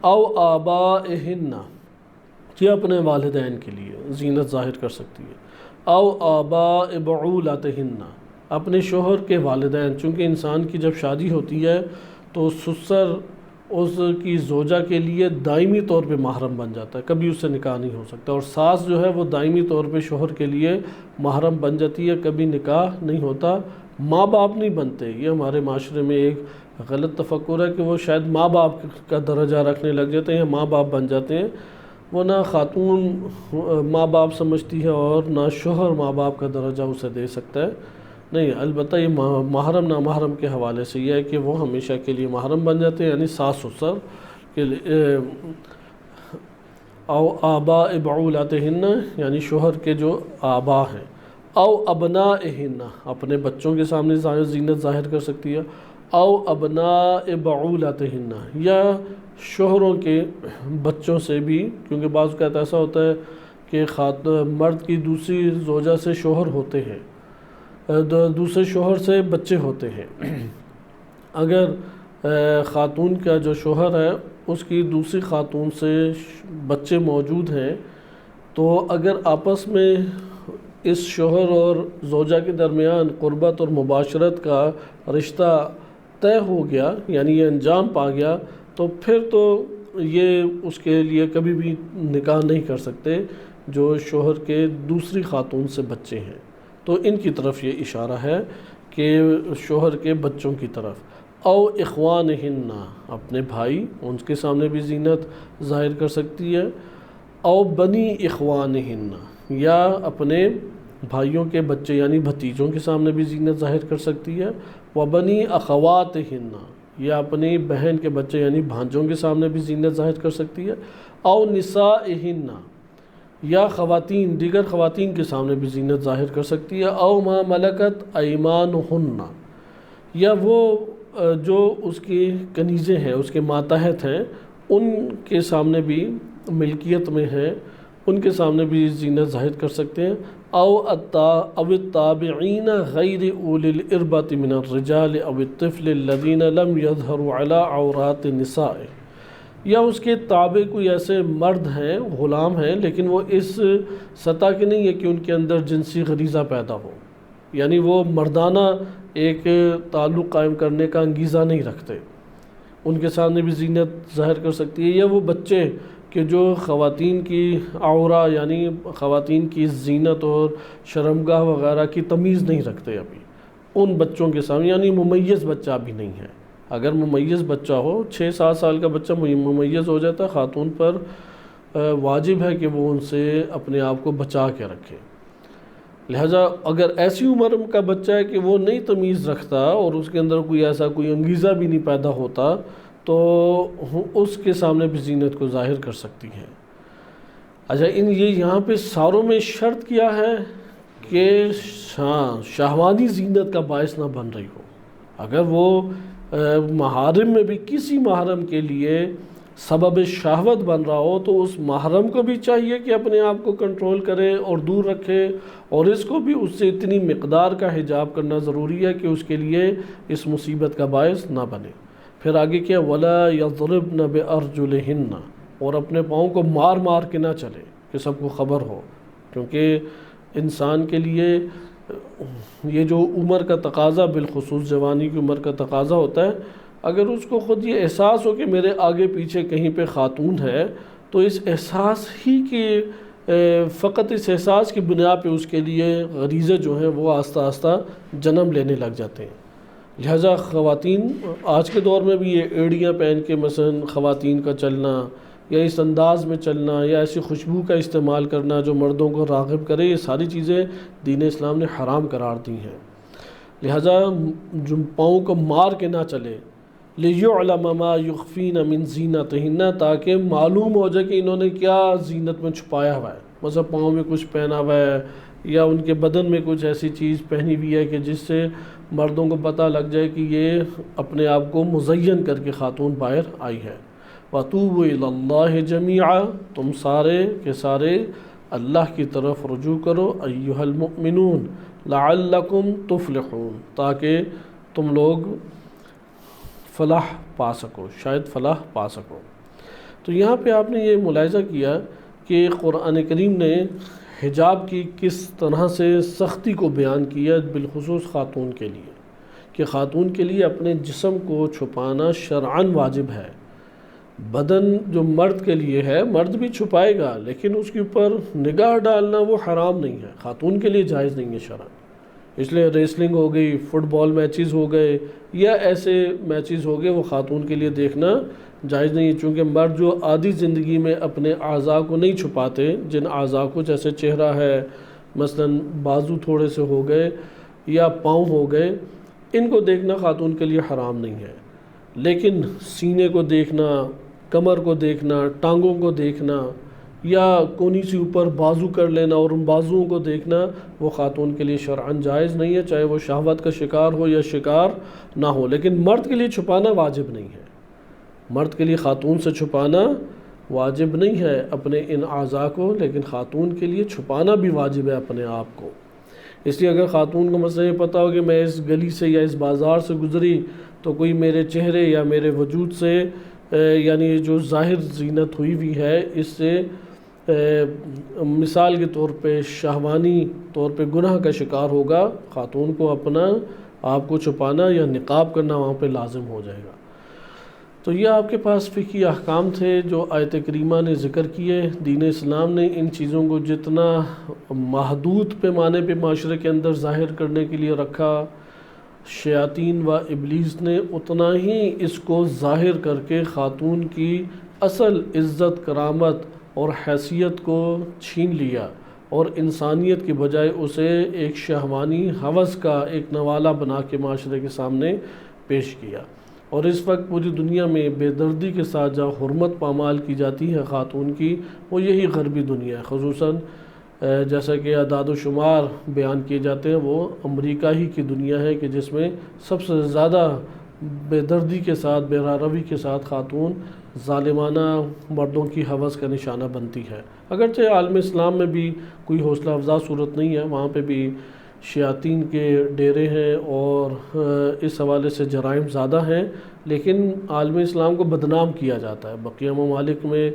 او آبائہن، یہ اپنے والدین کے لیے زینت ظاہر کر سکتی ہے۔ او آباء بعولاتہن، اپنے شوہر کے والدین، چونکہ انسان کی جب شادی ہوتی ہے تو سسر اس کی زوجہ کے لیے دائمی طور پہ محرم بن جاتا ہے، کبھی اس سے نکاح نہیں ہو سکتا، اور ساس جو ہے وہ دائمی طور پہ شوہر کے لیے محرم بن جاتی ہے، کبھی نکاح نہیں ہوتا۔ ماں باپ نہیں بنتے، یہ ہمارے معاشرے میں ایک غلط تفکر ہے کہ وہ شاید ماں باپ کا درجہ رکھنے لگ جاتے ہیں یا ماں باپ بن جاتے ہیں، وہ نہ خاتون ماں باپ سمجھتی ہے اور نہ شوہر ماں باپ کا درجہ اسے دے سکتا ہے، نہیں، البتہ یہ محرم نامحرم کے حوالے سے یہ ہے کہ وہ ہمیشہ کے لیے محرم بن جاتے ہیں، یعنی ساس سسر کے لیے۔ او آباء بعولاتہن، یعنی شوہر کے جو آبا ہیں۔ او ابنائہن، اپنے بچوں کے سامنے زینت ظاہر کر سکتی ہے۔ او ابناء بعولاتہن، یا شوہروں کے بچوں سے بھی، کیونکہ بعض اوقات ایسا ہوتا ہے کہ مرد کی دوسری زوجہ سے شوہر ہوتے ہیں، دوسرے شوہر سے بچے ہوتے ہیں۔ اگر خاتون کا جو شوہر ہے اس کی دوسری خاتون سے بچے موجود ہیں تو اگر آپس میں اس شوہر اور زوجہ کے درمیان قربت اور مباشرت کا رشتہ طے ہو گیا، یعنی یہ انجام پا گیا، تو پھر تو یہ اس کے لیے کبھی بھی نکاح نہیں کر سکتے جو شوہر کے دوسری خاتون سے بچے ہیں۔ تو ان کی طرف یہ اشارہ ہے کہ شوہر کے بچوں کی طرف۔ او اخوانہن، اپنے بھائی، ان کے سامنے بھی زینت ظاہر کر سکتی ہے۔ او بنی اخوانہن، یا اپنے بھائیوں کے بچے یعنی بھتیجوں کے سامنے بھی زینت ظاہر کر سکتی ہے۔ وبنی اخواتہن، یا اپنی بہن کے بچے یعنی بھانجوں کے سامنے بھی زینت ظاہر کر سکتی ہے۔ او نسائہن، یا خواتین، دیگر خواتین کے سامنے بھی زینت ظاہر کر سکتی ہے۔ او ما ملکت ایمانہن، یا وہ جو اس کی کنیزیں ہیں، اس کے ماتحت ہیں، ان کے سامنے بھی ملکیت میں ہیں، ان کے سامنے بھی زینت ظاہر کر سکتے ہیں۔ او التابعین غیر اولی الاربۃ من الرجال او الطفل الذین لم یظہروا علی عورات النساء، یا اس کے تابع کوئی ایسے مرد ہیں، غلام ہیں، لیکن وہ اس سطح کے نہیں ہے کہ ان کے اندر جنسی غریزہ پیدا ہو، یعنی وہ مردانہ ایک تعلق قائم کرنے کا انگیزہ نہیں رکھتے، ان کے سامنے بھی زینت ظاہر کر سکتی ہے۔ یا وہ بچے کہ جو خواتین کی عورہ یعنی خواتین کی زینت اور شرمگاہ وغیرہ کی تمیز نہیں رکھتے ابھی، ان بچوں کے سامنے، یعنی ممیز بچہ بھی نہیں ہے۔ اگر ممیز بچہ ہو، 6-7 سال کا بچہ ممیز ہو جاتا ہے، خاتون پر واجب ہے کہ وہ ان سے اپنے آپ کو بچا کے رکھے۔ لہٰذا اگر ایسی عمر کا بچہ ہے کہ وہ نہیں تمیز رکھتا اور اس کے اندر کوئی ایسا کوئی انگیزہ بھی نہیں پیدا ہوتا تو اس کے سامنے بھی زینت کو ظاہر کر سکتی ہے۔ اچھا، یہ یہاں پہ ساروں میں شرط کیا ہے کہ شہوانی زینت کا باعث نہ بن رہی ہو۔ اگر وہ محارم میں بھی کسی محرم کے لیے سبب شہوت بن رہا ہو تو اس محرم کو بھی چاہیے کہ اپنے آپ کو کنٹرول کرے اور دور رکھے، اور اس کو بھی اس سے اتنی مقدار کا حجاب کرنا ضروری ہے کہ اس کے لیے اس مصیبت کا باعث نہ بنے۔ پھر آگے کیا، وَلَا يَضْرِبْنَ بِأَرْجُلِهِنَّ، اور اپنے پاؤں کو مار مار کے نہ چلے کہ سب کو خبر ہو، کیونکہ انسان کے لیے یہ جو عمر کا تقاضا، بالخصوص جوانی کی عمر کا تقاضا ہوتا ہے، اگر اس کو خود یہ احساس ہو کہ میرے آگے پیچھے کہیں پہ خاتون ہے تو اس احساس ہی کے فقط اس احساس کی بنا پہ اس کے لیے غریزے جو ہیں وہ آہستہ آہستہ جنم لینے لگ جاتے ہیں۔ لہٰذا خواتین آج کے دور میں بھی یہ ایڑیاں پہن کے مثلاً خواتین کا چلنا یا اس انداز میں چلنا یا ایسی خوشبو کا استعمال کرنا جو مردوں کو راغب کرے، یہ ساری چیزیں دین اسلام نے حرام قرار دی ہیں۔ لہٰذا جو پاؤں کو مار کے نہ چلے، لِيُعْلَمَ مَا يُخْفِينَ مِن زِينَتِهِنَّ، تاکہ معلوم ہو جائے کہ انہوں نے کیا زینت میں چھپایا ہوا ہے، مثلا پاؤں میں کچھ پہنا ہوا ہے یا ان کے بدن میں کچھ ایسی چیز پہنی ہوئی ہے کہ جس سے مردوں کو پتہ لگ جائے کہ یہ اپنے آپ کو مزین کر کے خاتون باہر آئی ہے۔ وَتُوبُوا إِلَى اللَّهِ جَمِيعًا، تم سارے کے سارے اللہ کی طرف رجوع کرو، أَيُّهَا الْمُؤْمِنُونَ لَعَلَّكُمْ تُفْلِحُونَ، تاکہ تم لوگ فلاح پا سکو، شاید فلاح پا سکو۔ تو یہاں پہ آپ نے یہ ملاحظہ کیا کہ قرآن کریم نے حجاب کی کس طرح سے سختی کو بیان کیا، بالخصوص خاتون کے لیے، کہ خاتون کے لیے اپنے جسم کو چھپانا شرعاً واجب ہے۔ بدن جو مرد کے لیے ہے، مرد بھی چھپائے گا، لیکن اس کے اوپر نگاہ ڈالنا وہ حرام نہیں ہے، خاتون کے لیے جائز نہیں ہے شرعاً۔ اس لیے ریسلنگ ہو گئی، فٹ بال میچز ہو گئے یا ایسے میچز ہو گئے، وہ خاتون کے لیے دیکھنا جائز نہیں ہے، چونکہ مرد جو عادی زندگی میں اپنے اعضاء کو نہیں چھپاتے، جن اعضاء کو جیسے چہرہ ہے، مثلاً بازو تھوڑے سے ہو گئے یا پاؤں ہو گئے، ان کو دیکھنا خاتون کے لیے حرام نہیں ہے، لیکن سینے کو دیکھنا، کمر کو دیکھنا، ٹانگوں کو دیکھنا یا کونی سے اوپر بازو کر لینا اور ان بازوؤں کو دیکھنا، وہ خاتون کے لیے شرعاً جائز نہیں ہے، چاہے وہ شہوت کا شکار ہو یا شکار نہ ہو۔ لیکن مرد کے لیے چھپانا واجب نہیں ہے، مرد کے لیے خاتون سے چھپانا واجب نہیں ہے اپنے ان اعضاء کو، لیکن خاتون کے لیے چھپانا بھی واجب ہے اپنے آپ کو۔ اس لیے اگر خاتون کو مثلا یہ پتہ ہو کہ میں اس گلی سے یا اس بازار سے گزری تو کوئی میرے چہرے یا میرے وجود سے یعنی جو ظاہر زینت ہوئی ہوئی ہے اس سے مثال کے طور پہ شہوانی طور پہ گناہ کا شکار ہوگا، خاتون کو اپنا آپ کو چھپانا یا نقاب کرنا وہاں پہ لازم ہو جائے گا۔ تو یہ آپ کے پاس فقہی احکام تھے جو آیت کریمہ نے ذکر کیے۔ دین اسلام نے ان چیزوں کو جتنا محدود پیمانے پہ معاشرے کے اندر ظاہر کرنے کے لیے رکھا، شیاطین و ابلیس نے اتنا ہی اس کو ظاہر کر کے خاتون کی اصل عزت، کرامت اور حیثیت کو چھین لیا اور انسانیت کی بجائے اسے ایک شہوانی ہوس کا ایک نوالہ بنا کے معاشرے کے سامنے پیش کیا۔ اور اس وقت پوری دنیا میں بے دردی کے ساتھ جہاں حرمت پامال کی جاتی ہے خاتون کی، وہ یہی غربی دنیا ہے، خصوصاً جیسا کہ اعداد و شمار بیان کیے جاتے ہیں، وہ امریکہ ہی کی دنیا ہے کہ جس میں سب سے زیادہ بے دردی کے ساتھ، بے روی کے ساتھ خاتون ظالمانہ مردوں کی ہوس کا نشانہ بنتی ہے۔ اگرچہ عالم اسلام میں بھی کوئی حوصلہ افزا صورت نہیں ہے، وہاں پہ بھی شیاطین کے ڈیرے ہیں اور اس حوالے سے جرائم زیادہ ہیں، لیکن عالم اسلام کو بدنام کیا جاتا ہے۔ بقیہ ممالک میں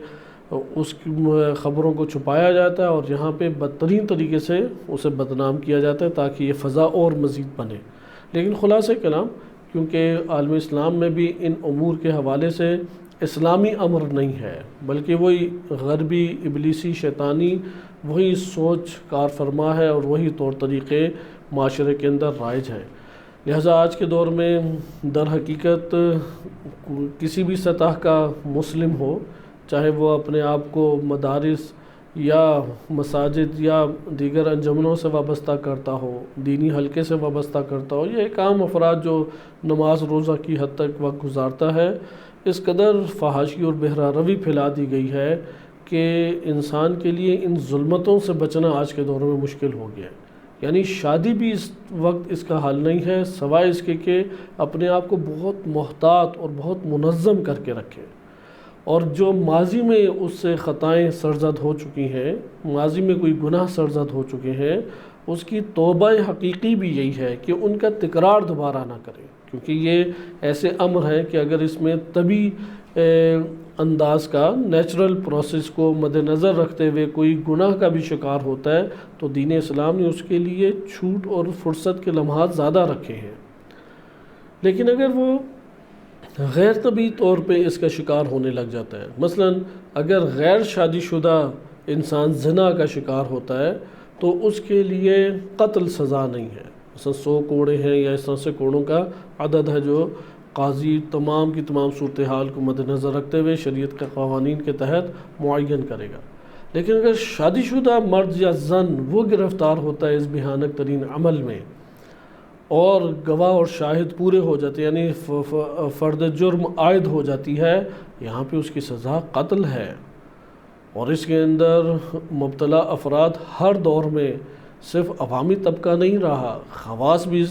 اس کی خبروں کو چھپایا جاتا ہے اور یہاں پہ بدترین طریقے سے اسے بدنام کیا جاتا ہے تاکہ یہ فضا اور مزید بنے۔ لیکن خلاصہ کلام، کیونکہ عالم اسلام میں بھی ان امور کے حوالے سے اسلامی امر نہیں ہے، بلکہ وہی غربی ابلیسی شیطانی وہی سوچ کار فرما ہے اور وہی طور طریقے معاشرے کے اندر رائج ہیں۔ لہٰذا آج کے دور میں در حقیقت کسی بھی سطح کا مسلم ہو، چاہے وہ اپنے آپ کو مدارس یا مساجد یا دیگر انجمنوں سے وابستہ کرتا ہو، دینی حلقے سے وابستہ کرتا ہو، یا ایک عام افراد جو نماز روزہ کی حد تک وقت گزارتا ہے، اس قدر فحاشی اور بہرا روی پھیلا دی گئی ہے کہ انسان کے لیے ان ظلمتوں سے بچنا آج کے دور میں مشکل ہو گیا ہے۔ یعنی شادی بھی اس وقت اس کا حل نہیں ہے، سوائے اس کے کہ اپنے آپ کو بہت محتاط اور بہت منظم کر کے رکھے، اور جو ماضی میں اس سے خطائیں سرزد ہو چکی ہیں، ماضی میں کوئی گناہ سرزد ہو چکے ہیں، اس کی توبہ حقیقی بھی یہی ہے کہ ان کا تکرار دوبارہ نہ کرے، کیونکہ یہ ایسے امر ہیں کہ اگر اس میں طبی انداز کا نیچرل پروسیس کو مد نظر رکھتے ہوئے کوئی گناہ کا بھی شکار ہوتا ہے تو دین اسلام نے اس کے لیے چھوٹ اور فرصت کے لمحات زیادہ رکھے ہیں۔ لیکن اگر وہ غیر طبی طور پہ اس کا شکار ہونے لگ جاتا ہے، مثلا اگر غیر شادی شدہ انسان زنا کا شکار ہوتا ہے تو اس کے لیے قتل سزا نہیں ہے، مثلا 100 کوڑے ہیں یا اس طرح سے کوڑوں کا عدد ہے جو قاضی تمام کی تمام صورتحال کو مد نظر رکھتے ہوئے شریعت کے قوانین کے تحت معین کرے گا۔ لیکن اگر شادی شدہ مرد یا زن وہ گرفتار ہوتا ہے اس بھیانک ترین عمل میں اور گواہ اور شاہد پورے ہو جاتے یعنی فرد جرم عائد ہو جاتی ہے، یہاں پہ اس کی سزا قتل ہے۔ اور اس کے اندر مبتلا افراد ہر دور میں صرف عوامی طبقہ نہیں رہا، خواص بھی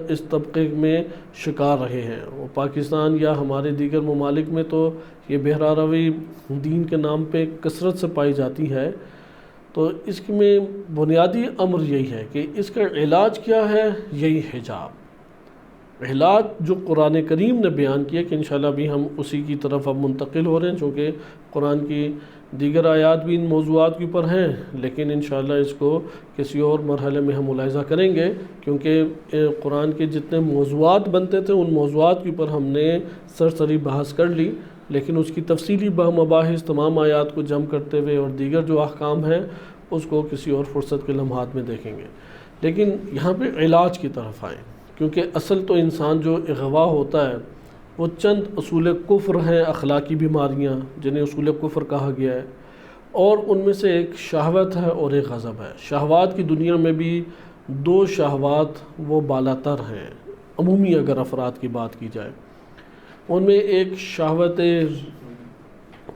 اس طبقے میں شکار رہے ہیں۔ اور پاکستان یا ہمارے دیگر ممالک میں تو یہ بہرہ روی دین کے نام پہ کثرت سے پائی جاتی ہے۔ تو اس میں بنیادی امر یہی ہے کہ اس کا علاج کیا ہے، یہی حجاب۔ علاج جو قرآن کریم نے بیان کیا کہ انشاءاللہ بھی ہم اسی کی طرف اب منتقل ہو رہے ہیں، چونکہ قرآن کی دیگر آیات بھی ان موضوعات کے اوپر ہیں، لیکن انشاءاللہ اس کو کسی اور مرحلے میں ہم ملاحظہ کریں گے، کیونکہ قرآن کے جتنے موضوعات بنتے تھے ان موضوعات کے اوپر ہم نے سرسری بحث کر لی، لیکن اس کی تفصیلی مباحث تمام آیات کو جمع کرتے ہوئے اور دیگر جو احکام ہیں اس کو کسی اور فرصت کے لمحات میں دیکھیں گے۔ لیکن یہاں پہ علاج کی طرف آئیں، کیونکہ اصل تو انسان جو اغوا ہوتا ہے وہ چند اصول کفر ہیں، اخلاقی بیماریاں جنہیں اصول کفر کہا گیا ہے، اور ان میں سے ایک شہوت ہے اور ایک غضب ہے۔ شہوات کی دنیا میں بھی 2 شہوات وہ بالاتر ہیں، عمومی اگر افراد کی بات کی جائے، ان میں ایک شہوت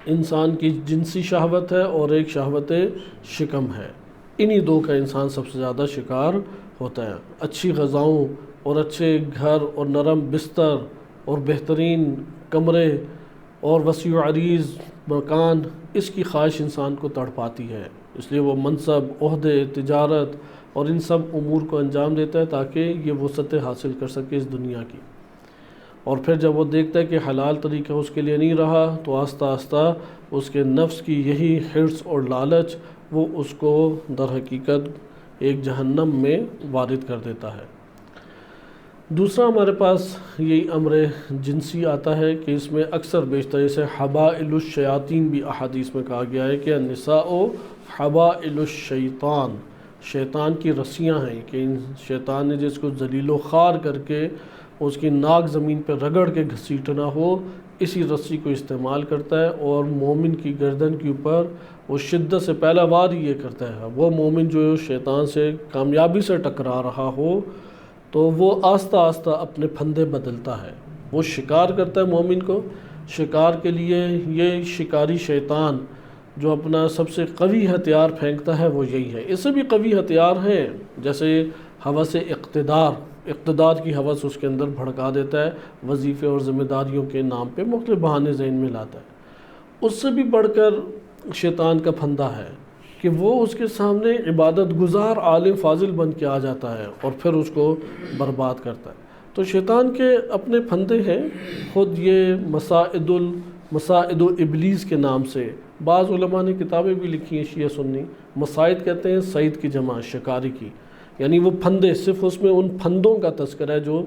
انسان کی جنسی شہوت ہے اور ایک شہوت شکم ہے۔ انہی 2 کا انسان سب سے زیادہ شکار ہوتا ہے۔ اچھی غذاؤں اور اچھے گھر اور نرم بستر اور بہترین کمرے اور وسیع عریض مکان، اس کی خواہش انسان کو تڑپاتی ہے، اس لیے وہ منصب، عہدے، تجارت اور ان سب امور کو انجام دیتا ہے تاکہ یہ وسعت حاصل کر سکے اس دنیا کی۔ اور پھر جب وہ دیکھتا ہے کہ حلال طریقہ اس کے لیے نہیں رہا تو آہستہ آہستہ اس کے نفس کی یہی حرص اور لالچ وہ اس کو در حقیقت ایک جہنم میں وارد کر دیتا ہے۔ دوسرا ہمارے پاس یہی امر جنسی آتا ہے کہ اس میں اکثر بیشتر اسے حبائل الشیاطین بھی احادیث میں کہا گیا ہے کہ النساء حبائل الشیطان، شیطان کی رسیاں ہیں کہ شیطان نے جس کو ذلیل و خوار کر کے اس کی ناک زمین پہ رگڑ کے گھسیٹنا ہو، اسی رسی کو استعمال کرتا ہے اور مومن کی گردن کے اوپر وہ شدت سے پہلا وار یہ کرتا ہے۔ وہ مومن جو شیطان سے کامیابی سے ٹکرا رہا ہو تو وہ آہستہ آہستہ اپنے پھندے بدلتا ہے، وہ شکار کرتا ہے مومن کو۔ شکار کے لیے یہ شکاری شیطان جو اپنا سب سے قوی ہتھیار پھینکتا ہے وہ یہی ہے۔ اس سے بھی قوی ہتھیار ہیں، جیسے ہوس اقتدار کی ہوس اس کے اندر بھڑکا دیتا ہے، وظیفے اور ذمہ داریوں کے نام پہ مختلف بہانے ذہن میں لاتا ہے۔ اس سے بھی بڑھ کر شیطان کا پھندا ہے کہ وہ اس کے سامنے عبادت گزار عالم فاضل بن کے آ جاتا ہے اور پھر اس کو برباد کرتا ہے۔ تو شیطان کے اپنے پھندے ہیں، خود یہ مسائد ابلیس کے نام سے بعض علماء نے کتابیں بھی لکھی ہیں شیعہ سنی، مسائد کہتے ہیں سعید کی جمع شکاری کی، یعنی وہ پھندے، صرف اس میں ان پھندوں کا تذکرہ ہے جو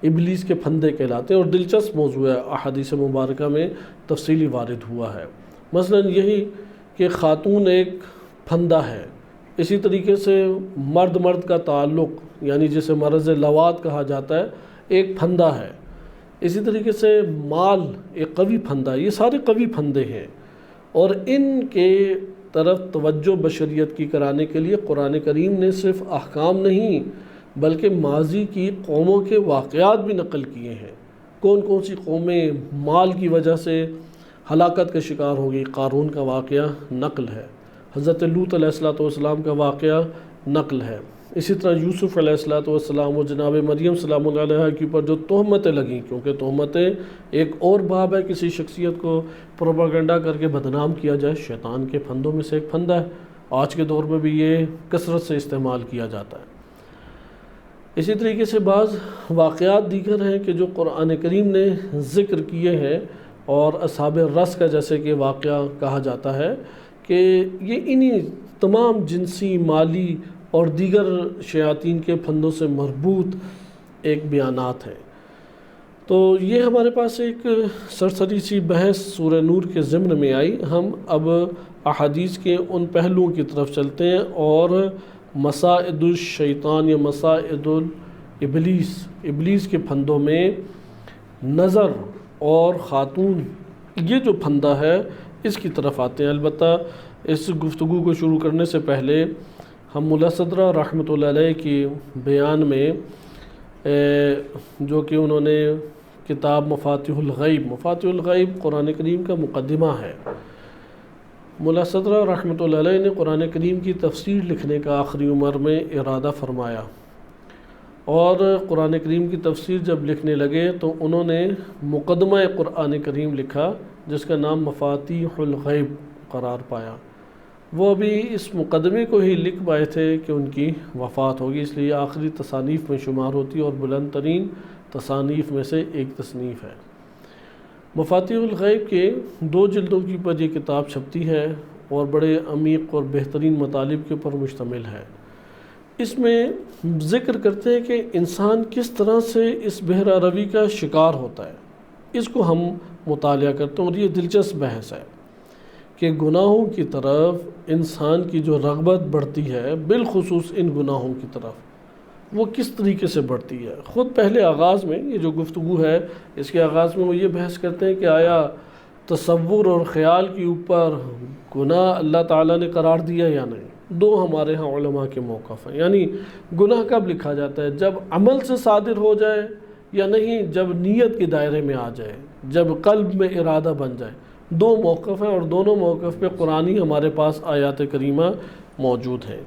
ابلیس کے پھندے کہلاتے ہیں، اور دلچسپ موضوع ہے، احادیث مبارکہ میں تفصیلی وارد ہوا ہے۔ مثلا یہی کہ خاتون ایک پھندا ہے، اسی طریقے سے مرد کا تعلق یعنی جسے مرض لواط کہا جاتا ہے ایک پھندا ہے، اسی طریقے سے مال ایک قوی پھندا ہے۔ یہ سارے قوی پھندے ہیں، اور ان کے طرف توجہ بشریت کی کرانے کے لیے قرآن کریم نے صرف احکام نہیں بلکہ ماضی کی قوموں کے واقعات بھی نقل کیے ہیں۔ کون کون سی قومیں مال کی وجہ سے ہلاکت کا شکار ہو گئی، قارون کا واقعہ نقل ہے، حضرت لوط علیہ السلام کا واقعہ نقل ہے، اسی طرح یوسف علیہ السلام اور جناب مریم سلام اللہ علیہ کے اوپر جو تہمتیں لگیں، کیونکہ تہمتیں ایک اور باب ہے، کسی شخصیت کو پروپیگنڈا کر کے بدنام کیا جائے، شیطان کے پھندوں میں سے ایک پھندا ہے، آج کے دور میں بھی یہ کثرت سے استعمال کیا جاتا ہے۔ اسی طریقے سے بعض واقعات دیگر ہیں کہ جو قرآن کریم نے ذکر کیے ہیں، اور اصحاب رس کا جیسے کہ واقعہ کہا جاتا ہے کہ یہ انہی تمام جنسی، مالی اور دیگر شیاطین کے پھندوں سے مربوط ایک بیانات ہیں۔ تو یہ ہمارے پاس ایک سرسری سی بحث سورہ نور کے ضمن میں آئی۔ ہم اب احادیث کے ان پہلوؤں کی طرف چلتے ہیں اور مصائد الشیطان یا مصائد ابلیس کے پھندوں میں نظر اور خاتون یہ جو پھندا ہے اس کی طرف آتے ہیں۔ البتہ اس گفتگو کو شروع کرنے سے پہلے ہم ملا صدرہ رحمۃ اللہ علیہ کی بیان میں جو کہ انہوں نے کتاب مفاتیح الغیب قرآن کریم کا مقدمہ ہے، ملا صدرہ رحمۃ اللہ علیہ نے قرآن کریم کی تفسیر لکھنے کا آخری عمر میں ارادہ فرمایا، اور قرآن کریم کی تفسیر جب لکھنے لگے تو انہوں نے مقدمہ قرآن کریم لکھا جس کا نام مفاتیح الغیب قرار پایا۔ وہ ابھی اس مقدمے کو ہی لکھ پائے تھے کہ ان کی وفات ہوگی، اس لیے آخری تصانیف میں شمار ہوتی ہے اور بلند ترین تصانیف میں سے ایک تصنیف ہے۔ مفاتیح الغیب کے 2 جلدوں کی پر یہ کتاب چھپتی ہے اور بڑے عمیق اور بہترین مطالب کے اوپر مشتمل ہے۔ اس میں ذکر کرتے ہیں کہ انسان کس طرح سے اس بحرہ روی کا شکار ہوتا ہے، اس کو ہم مطالعہ کرتے ہیں، اور یہ دلچسپ بحث ہے کہ گناہوں کی طرف انسان کی جو رغبت بڑھتی ہے، بالخصوص ان گناہوں کی طرف، وہ کس طریقے سے بڑھتی ہے۔ خود پہلے آغاز میں یہ جو گفتگو ہے اس کے آغاز میں وہ یہ بحث کرتے ہیں کہ آیا تصور اور خیال کے اوپر گناہ اللہ تعالیٰ نے قرار دیا یا نہیں۔ 2 ہمارے ہاں علماء کے موقف ہیں، یعنی گناہ کب لکھا جاتا ہے، جب عمل سے صادر ہو جائے، یا نہیں جب نیت کے دائرے میں آ جائے، جب قلب میں ارادہ بن جائے۔ 2 موقف ہیں اور دونوں موقف پہ قرآنی ہمارے پاس آیات کریمہ موجود ہیں۔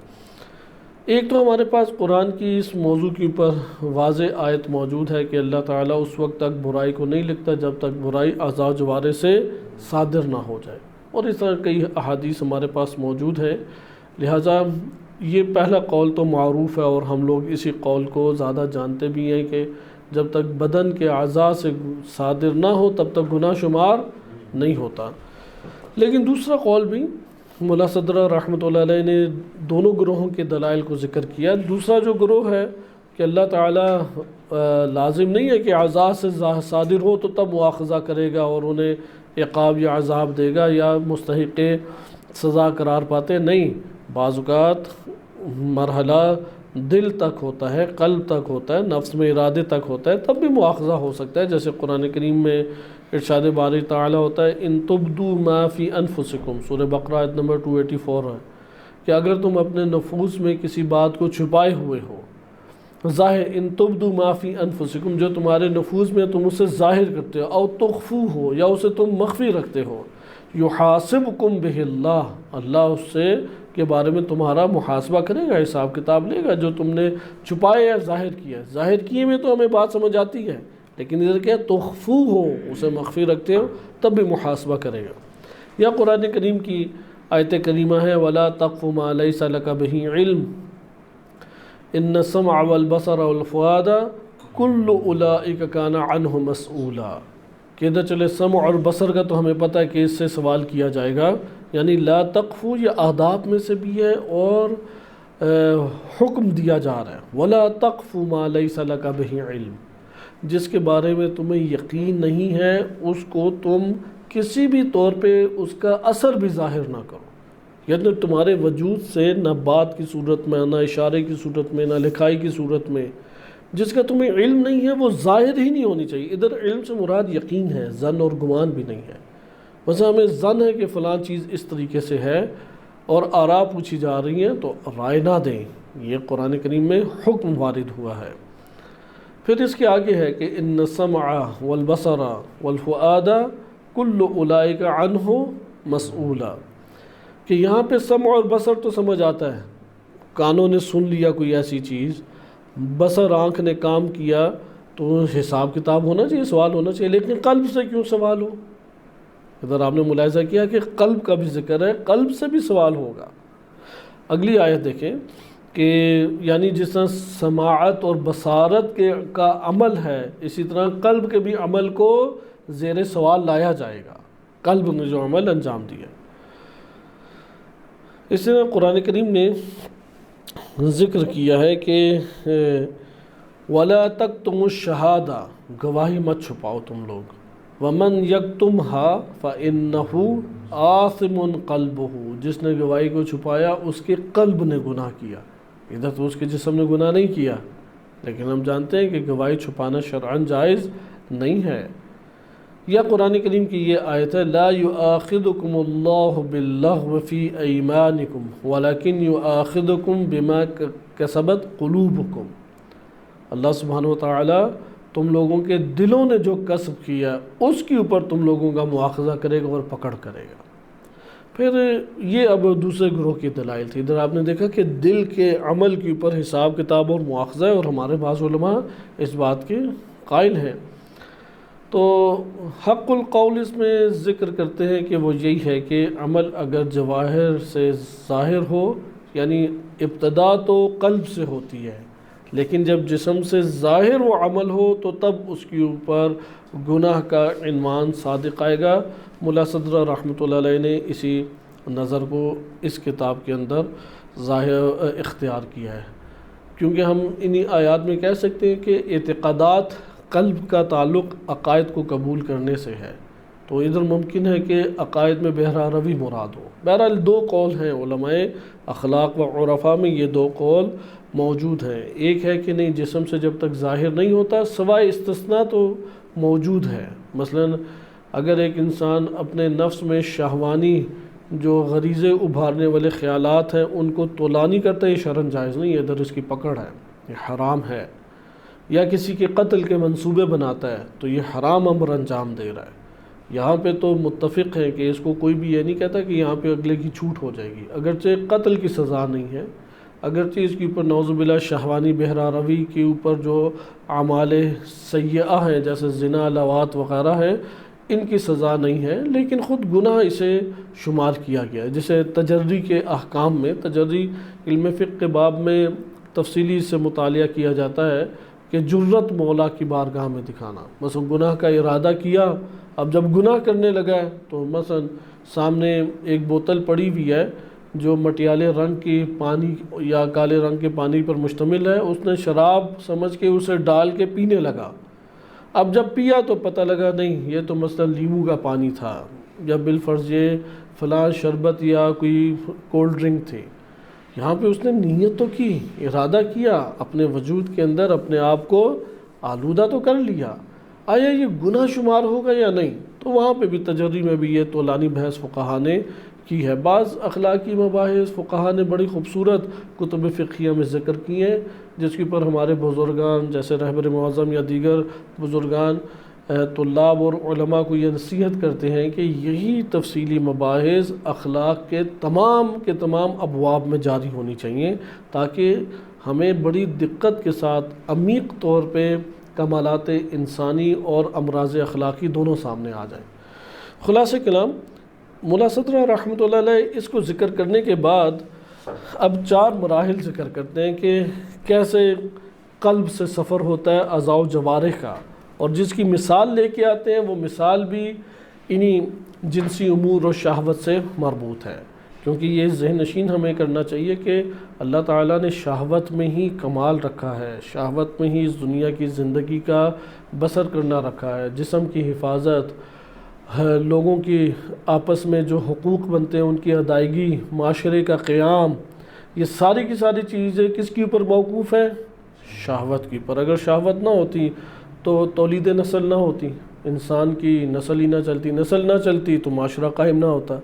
ایک تو ہمارے پاس قرآن کی اس موضوع کے اوپر واضح آیت موجود ہے کہ اللہ تعالیٰ اس وقت تک برائی کو نہیں لکھتا جب تک برائی اعضاء جوارے سے صادر نہ ہو جائے، اور اس طرح کئی احادیث ہمارے پاس موجود ہے۔ لہٰذا یہ پہلا قول تو معروف ہے اور ہم لوگ اسی قول کو زیادہ جانتے بھی ہیں کہ جب تک بدن کے اعضاء سے صادر نہ ہو تب تک گناہ شمار نہیں ہوتا۔ لیکن دوسرا قول بھی ملا صدرہ رحمۃ اللہ علیہ نے دونوں گروہوں کے دلائل کو ذکر کیا۔ دوسرا جو گروہ ہے کہ اللہ تعالیٰ لازم نہیں ہے کہ اعضاء سے صادر ہو تو تب مواخذہ کرے گا اور انہیں عقاب یا عذاب دے گا یا مستحق سزا قرار پاتے، نہیں، بعض اوقات مرحلہ دل تک ہوتا ہے، قلب تک ہوتا ہے، نفس میں ارادے تک ہوتا ہے، تب بھی مواخذہ ہو سکتا ہے۔ جیسے قرآن کریم میں ارشاد باری تعالیٰ ہوتا ہے ان تبدوا ما فی انفسکم، سورہ بقرہ آیت نمبر 284 ہے کہ اگر تم اپنے نفوس میں کسی بات کو چھپائے ہوئے ہو، ظاہر ان تبدوا ما فی انفسکم، جو تمہارے نفوس میں تم اسے ظاہر کرتے ہو، او تخفو ہو یا اسے تم مخفی رکھتے ہو، یحاسبکم بہ اللہ اس سے کے بارے میں تمہارا محاسبہ کرے گا، حساب کتاب لے گا۔ جو تم نے چھپائے یا ظاہر کیا، ظاہر کیے میں تو ہمیں بات سمجھ آتی ہے، لیکن ادھر کیا تخفو ہو، اسے مخفی رکھتے ہو، تب بھی محاسبہ کرے گا۔ یا قرآن کریم کی آیت کریمہ ہے وَلَا تَقْفُ مَا لَيْسَ لَكَ بِهِ عِلْمٌ إِنَّ السَّمْعَ وَالْبَصَرَ وَالْفُؤَادَ كُلُّ أُولَئِكَ كَانَ عَنْهُ مَسْئُولًا، کہ ادھر چلے سمع اور بصر کا تو ہمیں پتہ ہے کہ اس سے سوال کیا جائے گا، یعنی لا تقفو یہ آداب میں سے بھی ہے اور حکم دیا جا رہا ہے وَلَا تَقْفُ مَا لَيْسَ لَكَ بِهِ عِلْمٌ، جس کے بارے میں تمہیں یقین نہیں ہے اس کو تم کسی بھی طور پہ اس کا اثر بھی ظاہر نہ کرو، یعنی تمہارے وجود سے نہ بات کی صورت میں، نہ اشارے کی صورت میں، نہ لکھائی کی صورت میں، جس کا تمہیں علم نہیں ہے وہ ظاہر ہی نہیں ہونی چاہیے۔ ادھر علم سے مراد یقین ہے، ظن اور گمان بھی نہیں ہے۔ بس ہمیں ظن ہے کہ فلاں چیز اس طریقے سے ہے اور آراء پوچھی جا رہی ہیں تو رائے نہ دیں، یہ قرآن کریم میں حکم وارد ہوا ہے۔ پھر اس کے آگے ہے کہ ان السمع والبصر والفؤاد کل اولئک عنہ مسئولا، کہ یہاں پہ سمع اور بصر تو سمجھ آتا ہے، کانوں نے سن لیا کوئی ایسی چیز، بصر آنکھ نے کام کیا تو حساب کتاب ہونا چاہیے، سوال ہونا چاہیے، لیکن قلب سے کیوں سوال ہو؟ ادھر آپ نے ملاحظہ کیا کہ قلب کا بھی ذکر ہے، قلب سے بھی سوال ہوگا۔ اگلی آیت دیکھیں کہ یعنی جس طرح سماعت اور بصارت کا عمل ہے اسی طرح قلب کے بھی عمل کو زیر سوال لایا جائے گا، قلب نے جو عمل انجام دیا۔ اس طرح قرآن کریم نے ذکر کیا ہے کہ وَلَا تَكْتُمُوا الشَّهَادَةَ، گواہی مت چھپاؤ تم لوگ، ومن یکتمها فإنه آثم قلبه، جس نے گواہی کو چھپایا اس کے قلب نے گناہ کیا۔ ادھر تو اس کے جسم نے گناہ نہیں کیا، لیکن ہم جانتے ہیں کہ گواہی چھپانا شرعاً جائز نہیں ہے۔ یا قرآن کریم کی یہ آیت ہے لا یؤاخذکم اللہ باللغو فی ایمانکم ولکن یؤاخذکم بما کسبت قلوبکم۔ اللہ سبحانہ وتعالی تم لوگوں کے دلوں نے جو کسب کیا اس کے اوپر تم لوگوں کا مواخذہ کرے گا اور پکڑ کرے گا۔ پھر یہ اب دوسرے گروہ کی دلائل تھی۔ ادھر آپ نے دیکھا کہ دل کے عمل کے اوپر حساب کتاب اور مواخذہ ہے، اور ہمارے بعض علماء اس بات کے قائل ہیں۔ تو حق القول اس میں ذکر کرتے ہیں کہ وہ یہی ہے کہ عمل اگر جواہر سے ظاہر ہو، یعنی ابتدا تو قلب سے ہوتی ہے، لیکن جب جسم سے ظاہر وہ عمل ہو تو تب اس کے اوپر گناہ کا عنوان صادق آئے گا۔ ملا صدرہ رحمۃ اللہ علیہ نے اسی نظر کو اس کتاب کے اندر ظاہر اختیار کیا ہے، کیونکہ ہم انہی آیات میں کہہ سکتے ہیں کہ اعتقادات قلب کا تعلق عقائد کو قبول کرنے سے ہے، تو ادھر ممکن ہے کہ عقائد میں بہرہ روی مراد ہو۔ بہرحال دو قول ہیں علماء اخلاق و عرفاء میں، یہ دو قول موجود ہیں۔ ایک ہے کہ نہیں، جسم سے جب تک ظاہر نہیں ہوتا، سوائے استثناء تو موجود ہے۔ مثلا اگر ایک انسان اپنے نفس میں شہوانی جو غریزے ابھارنے والے خیالات ہیں ان کو طولانی کرتا ہے، یہ شرعاً جائز نہیں ہے، ادھر اس کی پکڑ ہے، یہ حرام ہے۔ یا کسی کے قتل کے منصوبے بناتا ہے تو یہ حرام امر انجام دے رہا ہے۔ یہاں پہ تو متفق ہے کہ اس کو کوئی بھی یہ نہیں کہتا کہ یہاں پہ اگلے کی چھوٹ ہو جائے گی، اگرچہ قتل کی سزا نہیں ہے، اگرچہ اس کے اوپر نعوذ باللہ شہوانی بہرہ روی کے اوپر جو اعمال سیئہ ہیں جیسے زنا، لواط وغیرہ ہیں، ان کی سزا نہیں ہے، لیکن خود گناہ اسے شمار کیا گیا ہے۔ جسے تجری کے احکام میں، تجری علم فقہ کے باب میں تفصیلی سے مطالعہ کیا جاتا ہے کہ جرت مولا کی بارگاہ میں دکھانا۔ مثلا گناہ کا ارادہ کیا، اب جب گناہ کرنے لگا ہے تو مثلا سامنے ایک بوتل پڑی ہوئی ہے جو مٹیالے رنگ کی پانی یا کالے رنگ کے پانی پر مشتمل ہے، اس نے شراب سمجھ کے اسے ڈال کے پینے لگا۔ اب جب پیا تو پتہ لگا نہیں یہ تو مثلا لیمو کا پانی تھا، یا بالفرض یہ فلاں شربت یا کوئی کولڈ ڈرنک تھی۔ یہاں پہ اس نے نیت تو کی، ارادہ کیا، اپنے وجود کے اندر اپنے آپ کو آلودہ تو کر لیا، آیا یہ گناہ شمار ہوگا یا نہیں؟ تو وہاں پہ بھی تجری میں بھی یہ طولانی بحث فقہا نے کی ہے۔ بعض اخلاقی مباحث فقہا نے بڑی خوبصورت کتب فقہیہ میں ذکر کی ہیں، جس کے اوپر ہمارے بزرگان جیسے رہبر معظم یا دیگر بزرگان طلاب اور علماء کو یہ نصیحت کرتے ہیں کہ یہی تفصیلی مباحث اخلاق کے تمام ابواب میں جاری ہونی چاہیے، تاکہ ہمیں بڑی دقت کے ساتھ عمیق طور پہ کمالات انسانی اور امراض اخلاقی دونوں سامنے آ جائیں۔ خلاصہ کلام، ملا صدرہ رحمۃ اللہ علیہ اس کو ذکر کرنے کے بعد اب 4 مراحل ذکر کرتے ہیں کہ کیسے قلب سے سفر ہوتا ہے اعضاء و جوارح کا، اور جس کی مثال لے کے آتے ہیں وہ مثال بھی انہی جنسی امور اور شہوت سے مربوط ہے، کیونکہ یہ ذہن نشین ہمیں کرنا چاہیے کہ اللہ تعالیٰ نے شہوت میں ہی کمال رکھا ہے، شہوت میں ہی اس دنیا کی زندگی کا بسر کرنا رکھا ہے۔ جسم کی حفاظت، لوگوں کی آپس میں جو حقوق بنتے ہیں ان کی ادائیگی، معاشرے کا قیام، یہ ساری کی ساری چیزیں کس کے اوپر موقوف ہیں؟ شہوت کے اوپر۔ اگر شہوت نہ ہوتی تو تولید نسل نہ ہوتی، انسان کی نسل ہی نہ چلتی، نسل نہ چلتی تو معاشرہ قائم نہ ہوتا۔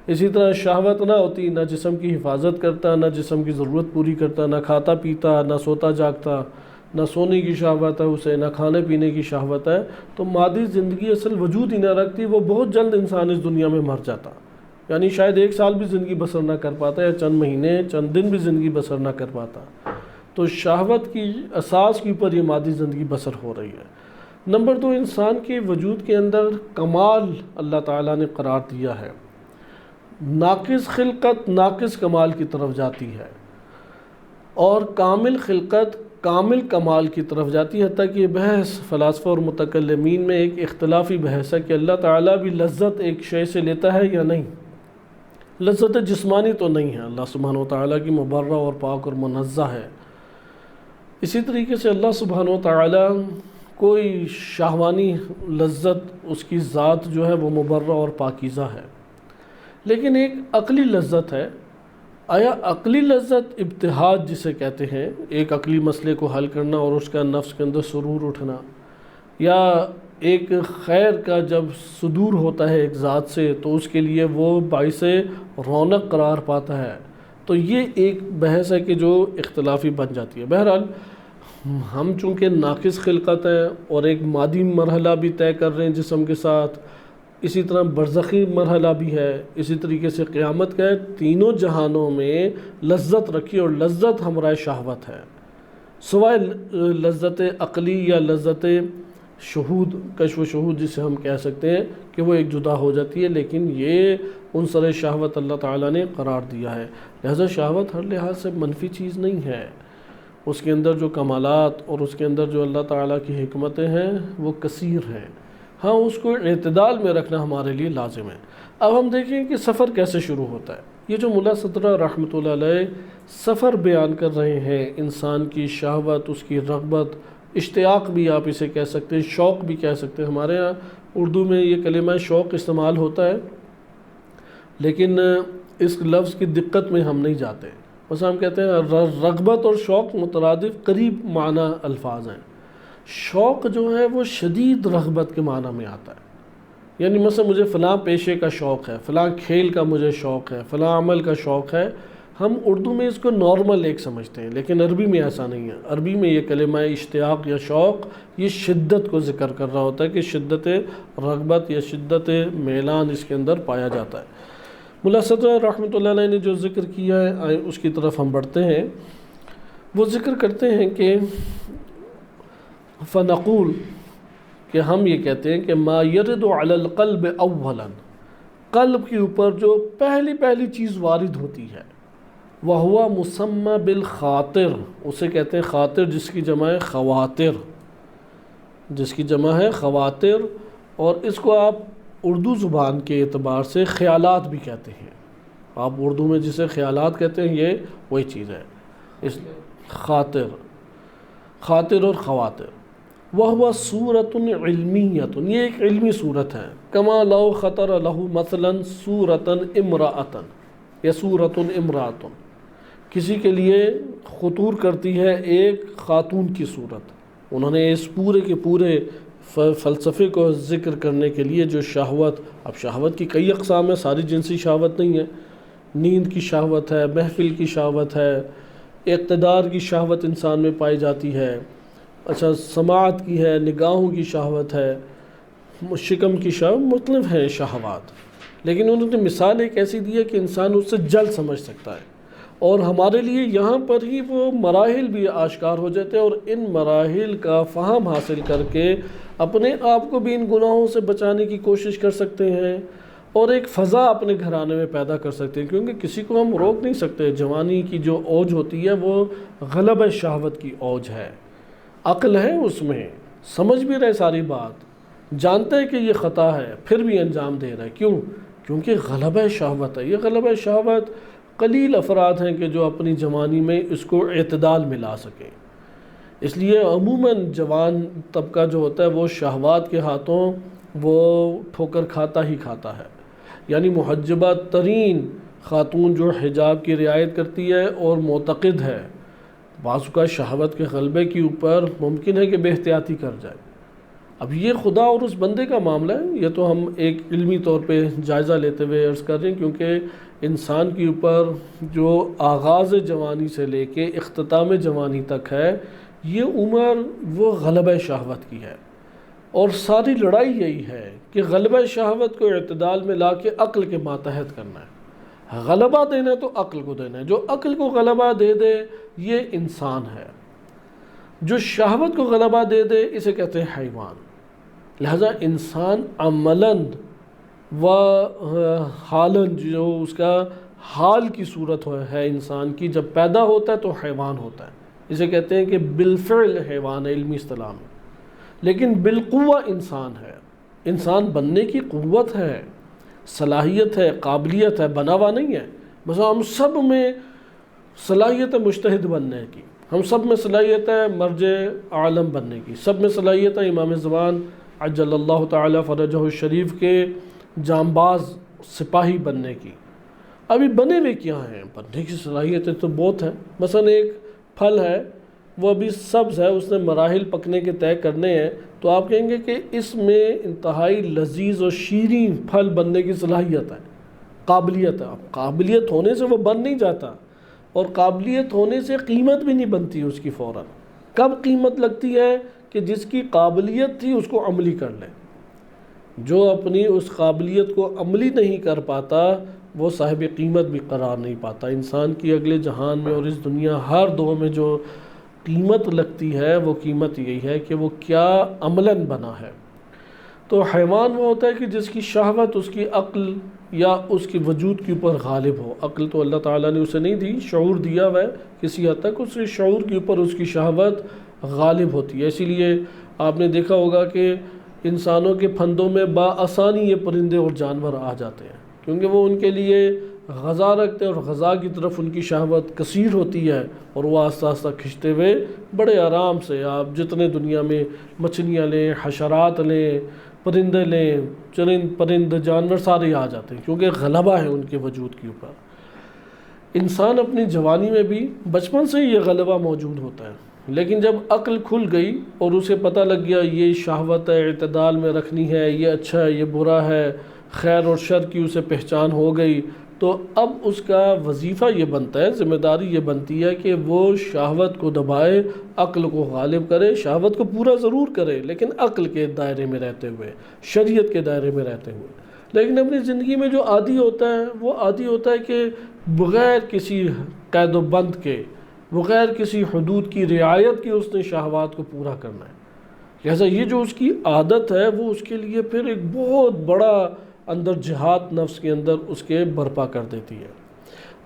اسی طرح شہوت نہ ہوتی، نہ جسم کی حفاظت کرتا، نہ جسم کی ضرورت پوری کرتا، نہ کھاتا پیتا، نہ سوتا جاگتا، نہ سونے کی شہوت ہے اسے، نہ کھانے پینے کی شہوت ہے، تو مادی زندگی اصل وجود ہی نہ رکھتی، وہ بہت جلد انسان اس دنیا میں مر جاتا، یعنی شاید 1 سال بھی زندگی بسر نہ کر پاتا، یا چند مہینے چند دن بھی زندگی بسر نہ کر پاتا۔ تو شہوت کی اساس کے اوپر یہ مادی زندگی بسر ہو رہی ہے۔ نمبر 2، انسان کے وجود کے اندر کمال اللہ تعالیٰ نے قرار دیا ہے، ناقص خلقت ناقص کمال کی طرف جاتی ہے، اور کامل خلقت کامل کمال کی طرف جاتی ہے۔ حتیٰ کہ یہ بحث فلاسفہ اور متکلمین میں ایک اختلافی بحث ہے کہ اللہ تعالیٰ بھی لذت ایک شے سے لیتا ہے یا نہیں۔ لذت جسمانی تو نہیں ہے، اللہ سبحانہ وتعالیٰ کی مبرہ اور پاک اور منزہ ہے۔ اسی طریقے سے اللہ سبحانہ وتعالیٰ کوئی شہوانی لذت اس کی ذات جو ہے وہ مبرہ اور پاکیزہ ہے، لیکن ایک عقلی لذت ہے۔ آیا عقلی لذت ابتہاج جسے کہتے ہیں، ایک عقلی مسئلے کو حل کرنا اور اس کا نفس کے اندر سرور اٹھنا، یا ایک خیر کا جب صدور ہوتا ہے ایک ذات سے تو اس کے لیے وہ باعث رونق قرار پاتا ہے، تو یہ ایک بحث ہے کہ جو اختلافی بن جاتی ہے۔ بہرحال ہم چونکہ ناقص خلقت ہیں اور ایک مادی مرحلہ بھی طے کر رہے ہیں جسم کے ساتھ، اسی طرح برزخی مرحلہ بھی ہے، اسی طریقے سے قیامت کا ہے، تینوں جہانوں میں لذت رکھی، اور لذت ہمراہ شہوت ہے، سوائے لذت عقلی یا لذت شہود، کشف و شہود جسے ہم کہہ سکتے ہیں کہ وہ ایک جدا ہو جاتی ہے، لیکن یہ عنصر شہوت اللہ تعالیٰ نے قرار دیا ہے۔ لہذا شہوت ہر لحاظ سے منفی چیز نہیں ہے، اس کے اندر جو کمالات اور اس کے اندر جو اللہ تعالیٰ کی حکمتیں ہیں وہ کثیر ہیں۔ ہاں، اس کو اعتدال میں رکھنا ہمارے لیے لازم ہے۔ اب ہم دیکھیں کہ سفر کیسے شروع ہوتا ہے۔ یہ جو ملا صدرہ رحمۃ اللہ علیہ سفر بیان کر رہے ہیں، انسان کی شہوت، اس کی رغبت، اشتیاق بھی آپ اسے کہہ سکتے ہیں، شوق بھی کہہ سکتے ہیں۔ ہمارے ہاں اردو میں یہ کلمہ شوق استعمال ہوتا ہے، لیکن اس لفظ کی دقت میں ہم نہیں جاتے۔ بس ہم کہتے ہیں رغبت اور شوق مترادف قریب معنی الفاظ ہیں۔ شوق جو ہے وہ شدید رغبت کے معنی میں آتا ہے، یعنی مثلا مجھے فلاں پیشے کا شوق ہے، فلاں کھیل کا مجھے شوق ہے، فلاں عمل کا شوق ہے۔ ہم اردو میں اس کو نارمل ایک سمجھتے ہیں، لیکن عربی میں ایسا نہیں ہے۔ عربی میں یہ کلمہ اشتیاق یا شوق یہ شدت کو ذکر کر رہا ہوتا ہے کہ شدت رغبت یا شدت میلان اس کے اندر پایا جاتا ہے۔ ملا صدرہ رحمۃ اللہ علیہ نے جو ذکر کیا ہے اس کی طرف ہم بڑھتے ہیں۔ وہ ذکر کرتے ہیں کہ فنقول، کہ ہم یہ کہتے ہیں کہ ما یرد علی القلب اولا، قلب کے اوپر جو پہلی چیز وارد ہوتی ہے، وہوا مسمى بالخاطر، اسے کہتے ہیں خاطر، جس کی جمع ہے خواطر، جس کی جمع ہے خواطر، اور اس کو آپ اردو زبان کے اعتبار سے خیالات بھی کہتے ہیں۔ آپ اردو میں جسے خیالات کہتے ہیں یہ وہی چیز ہے، اس خاطر اور خواطر۔ وَهُوَ صُورَةٌ عِلْمِيَّةٌ، یہ ایک علمی صورت ہے۔ كَمَا لَوْ خَطَرَ لَهُ مَثْلًا صُورَةً امْرَأَةً، یا صُورَةٌ امْرَأَةٌ، کسی کے لیے خطور کرتی ہے ایک خاتون کی صورت۔ انہوں نے اس پورے کے پورے فلسفے کو ذکر کرنے کے لیے جو شہوت، اب شہوت کی کئی اقسام ہیں، ساری جنسی شہوت نہیں ہے، نیند کی شہوت ہے، محفل کی شہوت ہے، اقتدار کی شہوت انسان میں پائی جاتی ہے، اچھا سماعت کی ہے، نگاہوں کی شہوت ہے، شکم کی شہوت، مختلف ہیں شہوات، لیکن انہوں نے مثال ایک ایسی دی ہے کہ انسان اس سے جلد سمجھ سکتا ہے، اور ہمارے لیے یہاں پر ہی وہ مراحل بھی آشکار ہو جاتے ہیں، اور ان مراحل کا فہم حاصل کر کے اپنے آپ کو بھی ان گناہوں سے بچانے کی کوشش کر سکتے ہیں، اور ایک فضا اپنے گھرانے میں پیدا کر سکتے ہیں، کیونکہ کسی کو ہم روک نہیں سکتے۔ جوانی کی جو اوج ہوتی ہے وہ غلبہ شہوت کی اوج ہے، عقل ہے اس میں، سمجھ بھی رہے ساری بات، جانتے ہے کہ یہ خطا ہے، پھر بھی انجام دے رہا ہے۔ کیوں؟ کیونکہ غلبہ شہوت ہے۔ یہ غلبہ شہوت قلیل افراد ہیں کہ جو اپنی جوانی میں اس کو اعتدال میں لا سکیں۔ اس لیے عموماً جوان طبقہ جو ہوتا ہے وہ شہوات کے ہاتھوں وہ ٹھوکر کھاتا ہی کھاتا ہے، یعنی محجبہ ترین خاتون جو حجاب کی رعایت کرتی ہے اور معتقد ہے، بعض اوقات شہوت کے غلبے کے اوپر ممکن ہے کہ بے احتیاطی کر جائے۔ اب یہ خدا اور اس بندے کا معاملہ ہے، یہ تو ہم ایک علمی طور پہ جائزہ لیتے ہوئے عرض کر رہے ہیں، کیونکہ انسان کے اوپر جو آغاز جوانی سے لے کے اختتام جوانی تک ہے، یہ عمر وہ غلبہ شہوت کی ہے، اور ساری لڑائی یہی ہے کہ غلبہ شہوت کو اعتدال میں لا کے عقل کے ماتحت کرنا ہے۔ غلبہ دینا ہے تو عقل کو دینا ہے، جو عقل کو غلبہ دے دے یہ انسان ہے، جو شہوت کو غلبہ دے دے اسے کہتے ہیں حیوان۔ لہذا انسان عملاً و حالاً، جو اس کا حال کی صورت ہے انسان کی، جب پیدا ہوتا ہے تو حیوان ہوتا ہے، اسے کہتے ہیں کہ بالفعل حیوان ہے علمی اصطلاح میں، لیکن بالقوہ انسان ہے۔ انسان بننے کی قوت ہے، صلاحیت ہے، قابلیت ہے، بنا ہوا نہیں ہے۔ بس ہم سب میں صلاحیت ہے مجتہد بننے کی، ہم سب میں صلاحیت ہے مرجع عالم بننے کی، سب میں صلاحیت ہے امام زمان عجل اللہ تعالی فرجہ الشریف کے جانباز سپاہی بننے کی۔ ابھی بنے ہوئے کیا ہیں؟ بننے کی صلاحیتیں تو بہت ہیں۔ مثلا ایک پھل ہے، وہ ابھی سبز ہے، اس نے مراحل پکنے کے طے کرنے ہیں، تو آپ کہیں گے کہ اس میں انتہائی لذیذ اور شیریں پھل بننے کی صلاحیت ہے، قابلیت ہے۔ اب قابلیت ہونے سے وہ بن نہیں جاتا، اور قابلیت ہونے سے قیمت بھی نہیں بنتی اس کی فوراً۔ کب قیمت لگتی ہے؟ کہ جس کی قابلیت تھی اس کو عملی کر لے۔ جو اپنی اس قابلیت کو عملی نہیں کر پاتا وہ صاحب قیمت بھی قرار نہیں پاتا۔ انسان کی اگلے جہان میں اور اس دنیا ہر دو میں جو قیمت لگتی ہے وہ قیمت یہی ہے کہ وہ کیا عملاً بنا ہے۔ تو حیوان وہ ہوتا ہے کہ جس کی شہوت اس کی عقل یا اس کی وجود کے اوپر غالب ہو۔ عقل تو اللہ تعالیٰ نے اسے نہیں دی، شعور دیا ہوا ہے کسی حد تک، اس کے شعور کے اوپر اس کی شہوت غالب ہوتی ہے۔ اسی لیے آپ نے دیکھا ہوگا کہ انسانوں کے پھندوں میں بآسانی یہ پرندے اور جانور آ جاتے ہیں، کیونکہ وہ ان کے لیے غذا رکھتے ہیں اور غذا کی طرف ان کی شہوت کثیر ہوتی ہے، اور وہ آہستہ آہستہ کھنچتے ہوئے بڑے آرام سے آپ جتنے دنیا میں مچھلیاں لیں، حشرات لیں، پرندے لیں، چرند پرند جانور سارے آ جاتے ہیں، کیونکہ غلبہ ہے ان کے وجود کے اوپر۔ انسان اپنی جوانی میں بھی بچپن سے یہ غلبہ موجود ہوتا ہے، لیکن جب عقل کھل گئی اور اسے پتہ لگ گیا یہ شہوت ہے، اعتدال میں رکھنی ہے، یہ اچھا ہے، یہ برا ہے، خیر اور شر کی اسے پہچان ہو گئی، تو اب اس کا وظیفہ یہ بنتا ہے، ذمہ داری یہ بنتی ہے کہ وہ شہوت کو دبائے، عقل کو غالب کرے۔ شہوت کو پورا ضرور کرے لیکن عقل کے دائرے میں رہتے ہوئے، شریعت کے دائرے میں رہتے ہوئے۔ لیکن اپنی زندگی میں جو عادی ہوتا ہے وہ عادی ہوتا ہے کہ بغیر کسی قید و بند کے، بغیر کسی حدود کی رعایت کی اس نے شہوات کو پورا کرنا ہے۔ لہٰذا یہ جو اس کی عادت ہے وہ اس کے لیے پھر ایک بہت بڑا اندر جہاد نفس کے اندر اس کے برپا کر دیتی ہے۔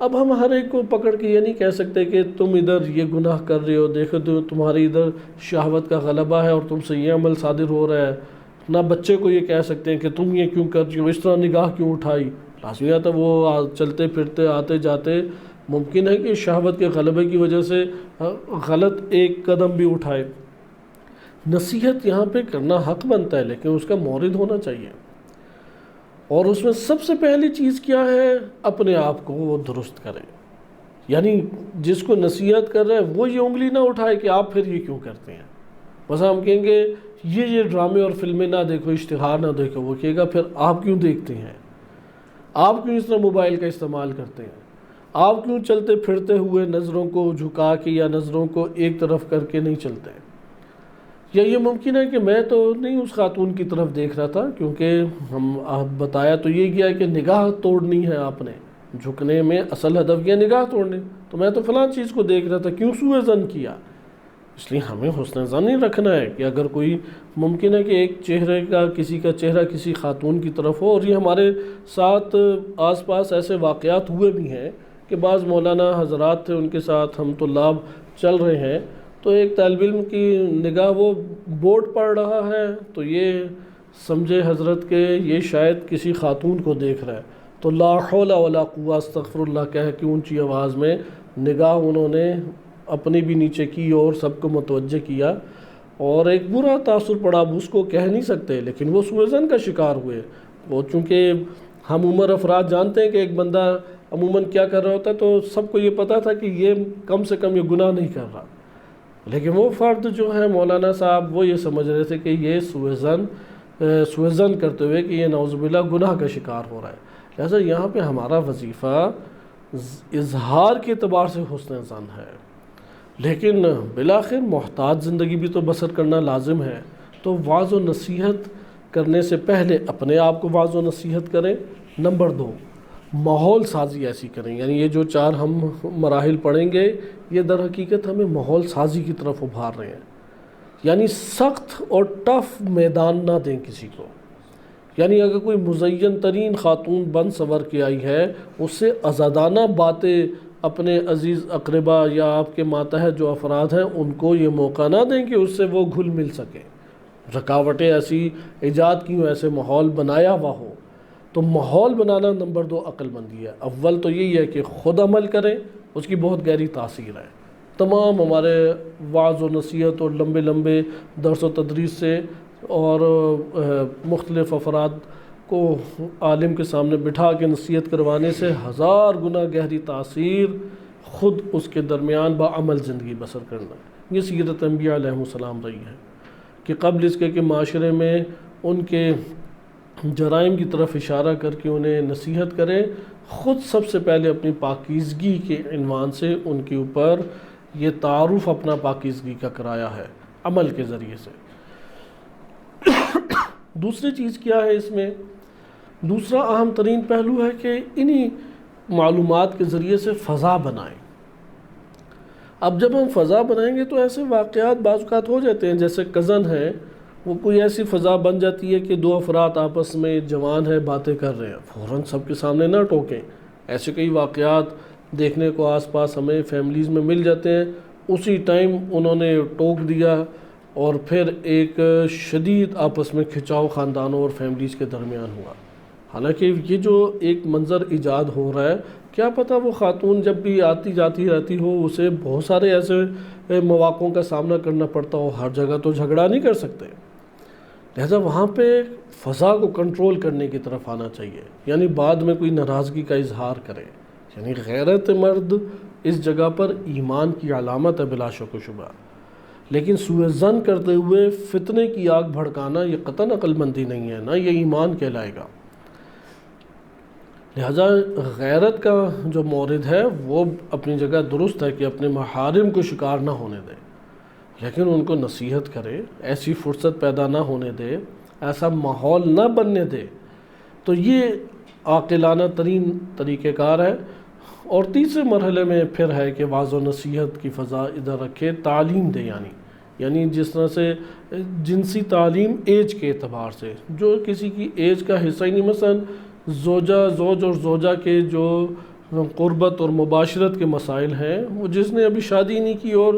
اب ہم ہر ایک کو پکڑ کے یہ نہیں کہہ سکتے کہ تم ادھر یہ گناہ کر رہے ہو، دیکھو تو تمہاری ادھر شہوت کا غلبہ ہے اور تم سے یہ عمل صادر ہو رہا ہے۔ نہ بچے کو یہ کہہ سکتے ہیں کہ تم یہ کیوں کر رہی ہو، اس طرح نگاہ کیوں اٹھائی۔ لازمی آتا وہ چلتے پھرتے آتے جاتے ممکن ہے کہ شہوت کے غلبے کی وجہ سے غلط ایک قدم بھی اٹھائے۔ نصیحت یہاں پہ کرنا حق بنتا ہے، لیکن اس کا مورد ہونا چاہیے، اور اس میں سب سے پہلی چیز کیا ہے؟ اپنے آپ کو وہ درست کرے۔ یعنی جس کو نصیحت کر رہے ہیں وہ یہ انگلی نہ اٹھائے کہ آپ پھر یہ کیوں کرتے ہیں۔ بس ہم کہیں گے یہ ڈرامے اور فلمیں نہ دیکھو، اشتہار نہ دیکھو، وہ کہے گا پھر آپ کیوں دیکھتے ہیں، آپ کیوں اس طرح موبائل کا استعمال کرتے ہیں، آپ کیوں چلتے پھرتے ہوئے نظروں کو جھکا کے یا نظروں کو ایک طرف کر کے نہیں چلتے۔ یا یہ ممکن ہے کہ میں تو نہیں اس خاتون کی طرف دیکھ رہا تھا، کیونکہ ہم بتایا تو یہ گیا کہ نگاہ توڑنی ہے، آپ نے جھکنے میں اصل ہدف کیا نگاہ توڑنے، تو میں تو فلاں چیز کو دیکھ رہا تھا، کیوں سوء ظن کیا۔ اس لیے ہمیں حسن ظن نہیں رکھنا ہے کہ اگر کوئی ممکن ہے کہ ایک چہرے کا کسی کا چہرہ کسی خاتون کی طرف ہو، اور یہ ہمارے ساتھ آس پاس ایسے واقعات ہوئے بھی ہیں کہ بعض مولانا حضرات تھے، ان کے ساتھ ہم طلاب چل رہے ہیں، تو ایک طالب علم کی نگاہ وہ بورڈ پڑھ رہا ہے تو یہ سمجھے حضرت کہ یہ شاید کسی خاتون کو دیکھ رہا ہے، تو لا حول ولا قوة استغفر اللہ کہہ کے اونچی آواز میں نگاہ انہوں نے اپنی بھی نیچے کی اور سب کو متوجہ کیا، اور ایک برا تاثر پڑا۔ اب اس کو کہہ نہیں سکتے، لیکن وہ سوء ظن کا شکار ہوئے۔ وہ چونکہ ہم عمر افراد جانتے ہیں کہ ایک بندہ عموماً کیا کر رہا ہوتا ہے، تو سب کو یہ پتہ تھا کہ یہ کم سے کم یہ گناہ نہیں کر رہا، لیکن وہ فرد جو ہے مولانا صاحب وہ یہ سمجھ رہے تھے کہ یہ سوء ظن کرتے ہوئے کہ یہ نعوذ باللہ گناہ کا شکار ہو رہا ہے۔ لہٰذا یہاں پہ ہمارا وظیفہ اظہار کے اعتبار سے حسن ظن ہے، لیکن بالآخر محتاط زندگی بھی تو بسر کرنا لازم ہے۔ تو وعظ و نصیحت کرنے سے پہلے اپنے آپ کو وعظ و نصیحت کریں۔ نمبر 2، ماحول سازی ایسی کریں، یعنی یہ جو 4 ہم مراحل پڑھیں گے یہ در حقیقت ہمیں ماحول سازی کی طرف ابھار رہے ہیں۔ یعنی سخت اور ٹف میدان نہ دیں کسی کو۔ یعنی اگر کوئی مزین ترین خاتون بن سنور کے آئی ہے، اس سے آزادانہ باتیں اپنے عزیز اقربا یا آپ کے ماتحت جو افراد ہیں ان کو یہ موقع نہ دیں کہ اس سے وہ گھل مل سکے۔ رکاوٹیں ایسی ایجاد کی ہوں، ایسے ماحول بنایا ہوا ہو۔ تو ماحول بنانا نمبر 2 عقل مندی ہے۔ اول تو یہی ہے کہ خود عمل کریں، اس کی بہت گہری تاثیر ہے۔ تمام ہمارے وعظ و نصیحت اور لمبے لمبے درس و تدریس سے اور مختلف افراد کو عالم کے سامنے بٹھا کے نصیحت کروانے سے 1000 گنا گہری تاثیر خود اس کے درمیان بعمل زندگی بسر کرنا ہے۔ یہ سیرت انبیاء علیہ السلام رہی ہے کہ قبل اس کے کہ معاشرے میں ان کے جرائم کی طرف اشارہ کر کے انہیں نصیحت کریں، خود سب سے پہلے اپنی پاکیزگی کے عنوان سے ان کے اوپر یہ تعارف اپنا پاکیزگی کا کرایا ہے عمل کے ذریعے سے۔ دوسری چیز کیا ہے اس میں؟ دوسرا اہم ترین پہلو ہے کہ انہی معلومات کے ذریعے سے فضا بنائیں۔ اب جب ہم فضا بنائیں گے تو ایسے واقعات بعض اوقات ہو جاتے ہیں، جیسے کزن ہے، وہ کوئی ایسی فضا بن جاتی ہے کہ 2 افراد آپس میں جوان ہے باتیں کر رہے ہیں، فوراً سب کے سامنے نہ ٹوکیں۔ ایسے کئی واقعات دیکھنے کو آس پاس ہمیں فیملیز میں مل جاتے ہیں، اسی ٹائم انہوں نے ٹوک دیا اور پھر ایک شدید آپس میں کھچاؤ خاندانوں اور فیملیز کے درمیان ہوا۔ حالانکہ یہ جو ایک منظر ایجاد ہو رہا ہے، کیا پتہ وہ خاتون جب بھی آتی جاتی رہتی ہو اسے بہت سارے ایسے مواقعوں کا سامنا کرنا پڑتا ہو، ہر جگہ تو جھگڑا نہیں کر سکتے، لہذا وہاں پہ فضا کو کنٹرول کرنے کی طرف آنا چاہیے، یعنی بعد میں کوئی ناراضگی کا اظہار کرے۔ یعنی غیرت مرد اس جگہ پر ایمان کی علامت ہے بلا شک و شبہ، لیکن سوء ظن کرتے ہوئے فتنے کی آگ بھڑکانا یہ قطعاً عقل مندی نہیں ہے، نہ یہ ایمان کہلائے گا۔ لہذا غیرت کا جو مورد ہے وہ اپنی جگہ درست ہے کہ اپنے محارم کو شکار نہ ہونے دے، لیکن ان کو نصیحت کرے، ایسی فرصت پیدا نہ ہونے دے، ایسا ماحول نہ بننے دے، تو یہ عاقلانہ ترین طریقہ کار ہے۔ اور تیسرے مرحلے میں پھر ہے کہ وعظ و نصیحت کی فضا ادھر رکھے، تعلیم دے، یعنی جس طرح سے جنسی تعلیم ایج کے اعتبار سے، جو کسی کی ایج کا حصہ ہی نہیں، مثلا زوج اور زوجہ کے جو قربت اور مباشرت کے مسائل ہیں، وہ جس نے ابھی شادی نہیں کی اور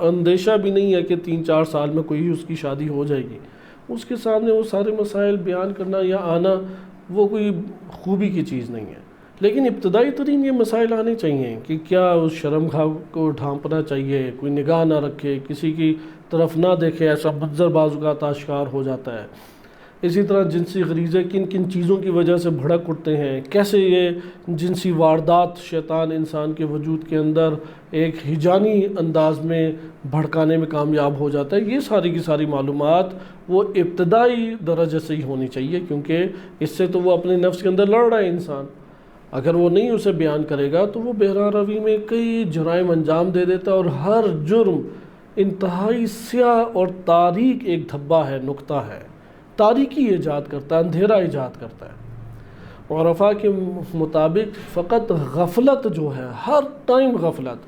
اندیشہ بھی نہیں ہے کہ 3-4 سال میں کوئی اس کی شادی ہو جائے گی، اس کے سامنے وہ سارے مسائل بیان کرنا یا آنا وہ کوئی خوبی کی چیز نہیں ہے، لیکن ابتدائی ترین یہ مسائل آنے چاہیے کہ کیا اس شرمگاہ کو ڈھانپنا چاہیے، کوئی نگاہ نہ رکھے، کسی کی طرف نہ دیکھے، ایسا منظر بعض اوقات آشکار ہو جاتا ہے۔ اسی طرح جنسی غریزے کن کن چیزوں کی وجہ سے بھڑک اٹھتے ہیں، کیسے یہ جنسی واردات شیطان انسان کے وجود کے اندر ایک ہجانی انداز میں بھڑکانے میں کامیاب ہو جاتا ہے، یہ ساری کی ساری معلومات وہ ابتدائی درجے سے ہی ہونی چاہیے، کیونکہ اس سے تو وہ اپنے نفس کے اندر لڑ رہا ہے انسان۔ اگر وہ نہیں اسے بیان کرے گا تو وہ بہرا روی میں کئی جرائم انجام دے دیتا ہے، اور ہر جرم انتہائی سیاہ اور تاریک ایک دھبا ہے، نقطہ ہے، تاریکی ایجاد کرتا ہے، اندھیرا ایجاد کرتا ہے۔ عرفاء کے مطابق فقط غفلت جو ہے، ہر ٹائم غفلت،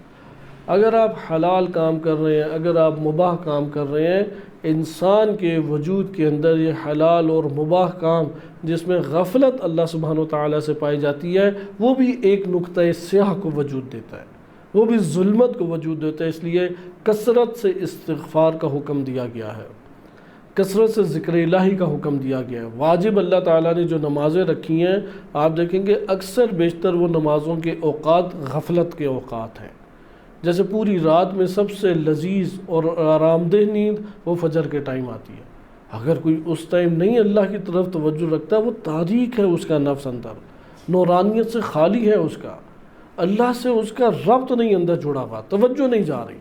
اگر آپ حلال کام کر رہے ہیں، اگر آپ مباح کام کر رہے ہیں، انسان کے وجود کے اندر یہ حلال اور مباح کام جس میں غفلت اللہ سبحانہ وتعالی سے پائی جاتی ہے، وہ بھی ایک نقطہ سیاہ کو وجود دیتا ہے، وہ بھی ظلمت کو وجود دیتا ہے۔ اس لیے کثرت سے استغفار کا حکم دیا گیا ہے، کثرت سے ذکر الہی کا حکم دیا گیا ہے۔ واجب اللہ تعالیٰ نے جو نمازیں رکھی ہیں، آپ دیکھیں گے اکثر بیشتر وہ نمازوں کے اوقات غفلت کے اوقات ہیں، جیسے پوری رات میں سب سے لذیذ اور آرام دہ نیند وہ فجر کے ٹائم آتی ہے۔ اگر کوئی اس ٹائم نہیں اللہ کی طرف توجہ رکھتا، وہ تاریک ہے اس کا نفس اندر، نورانیت سے خالی ہے اس کا، اللہ سے اس کا ربط نہیں اندر جڑا ہوا، توجہ نہیں جا رہی،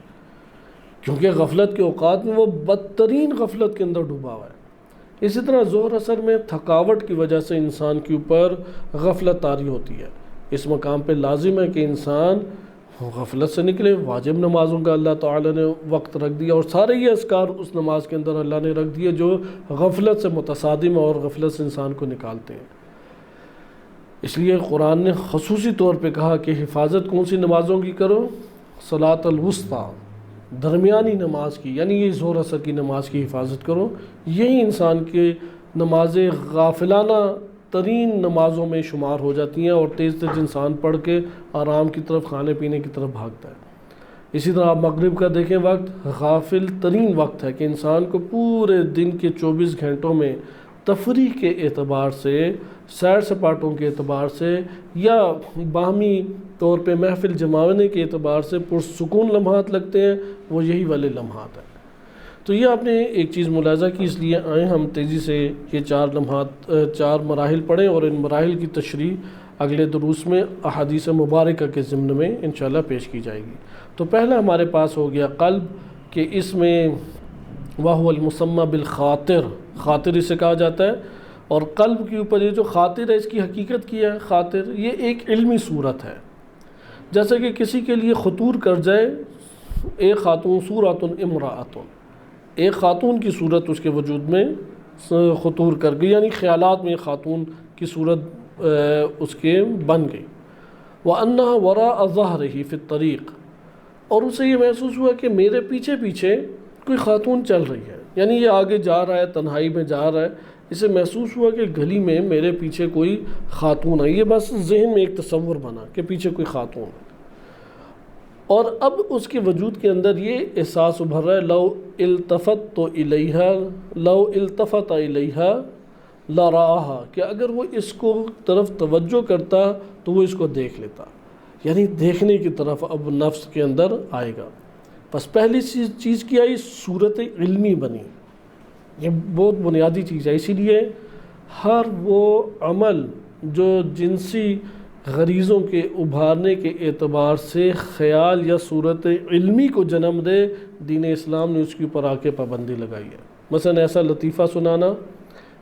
کیونکہ غفلت کے اوقات میں وہ بدترین غفلت کے اندر ڈوبا ہوا ہے۔ اسی طرح ظہر اثر میں تھکاوٹ کی وجہ سے انسان کے اوپر غفلت طاری ہوتی ہے، اس مقام پہ لازم ہے کہ انسان غفلت سے نکلے۔ واجب نمازوں کا اللہ تعالیٰ نے وقت رکھ دیا، اور سارے یہ اذکار اس نماز کے اندر اللہ نے رکھ دیے جو غفلت سے متصادم اور غفلت سے انسان کو نکالتے ہیں۔ اس لیے قرآن نے خصوصی طور پہ کہا کہ حفاظت کون سی نمازوں کی کرو؟ صلاۃ الوسطیٰ، درمیانی نماز کی، یعنی یہ ظہر اثر کی نماز کی حفاظت کرو۔ یہی انسان کے نمازیں غافلانہ ترین نمازوں میں شمار ہو جاتی ہیں، اور تیز تیز انسان پڑھ کے آرام کی طرف، کھانے پینے کی طرف بھاگتا ہے۔ اسی طرح آپ مغرب کا دیکھیں، وقت غافل ترین وقت ہے کہ انسان کو پورے دن کے 24 گھنٹوں میں تفریح کے اعتبار سے، سیر سپاٹوں کے اعتبار سے، یا باہمی طور پہ محفل جمانے کے اعتبار سے پرسکون لمحات لگتے ہیں، وہ یہی والے لمحات ہیں۔ تو یہ آپ نے ایک چیز ملاحظہ کی، اس لیے آئیں ہم تیزی سے یہ 4 لمحات 4 مراحل پڑھیں، اور ان مراحل کی تشریح اگلے دروس میں احادیث مبارکہ کے ضمن میں انشاءاللہ پیش کی جائے گی۔ تو پہلا ہمارے پاس ہو گیا قلب، کہ اس میں وَهُوَ الْمُسَمَّى بِالْخَاطِر، خاطر اسے کہا جاتا ہے، اور قلب کے اوپر یہ جو خاطر ہے اس کی حقیقت کیا ہے؟ خاطر یہ ایک علمی صورت ہے، جیسے کہ کسی کے لیے خطور کر جائے، ایک خاتون صورت امرأۃ، ایک خاتون کی صورت اس کے وجود میں خطور کر گئی، یعنی خیالات میں خاتون کی صورت اس کے بن گئی۔ وَأَنَّهَا وَرَاءَ ظَهْرِهِ فِي الطَّرِيقِ، اور اسے یہ محسوس ہوا کہ میرے پیچھے پیچھے کوئی خاتون چل رہی ہے، یعنی یہ آگے جا رہا ہے، تنہائی میں جا رہا ہے، اسے محسوس ہوا کہ گلی میں میرے پیچھے کوئی خاتون ہے، یہ بس ذہن میں ایک تصور بنا کہ پیچھے کوئی خاتون ہے، اور اب اس کے وجود کے اندر یہ احساس ابھر رہا ہے، لو التفت الیہا لرآہا، کہ اگر وہ اس کو طرف توجہ کرتا تو وہ اس کو دیکھ لیتا، یعنی دیکھنے کی طرف اب نفس کے اندر آئے گا۔ بس پہلی چیز کیا آئی؟ صورت علمی بنی، یہ بہت بنیادی چیز ہے۔ اسی لیے ہر وہ عمل جو جنسی غریزوں کے ابھارنے کے اعتبار سے خیال یا صورت علمی کو جنم دے، دین اسلام نے اس کے اوپر آ کے پابندی لگائی ہے۔ مثلا ایسا لطیفہ سنانا،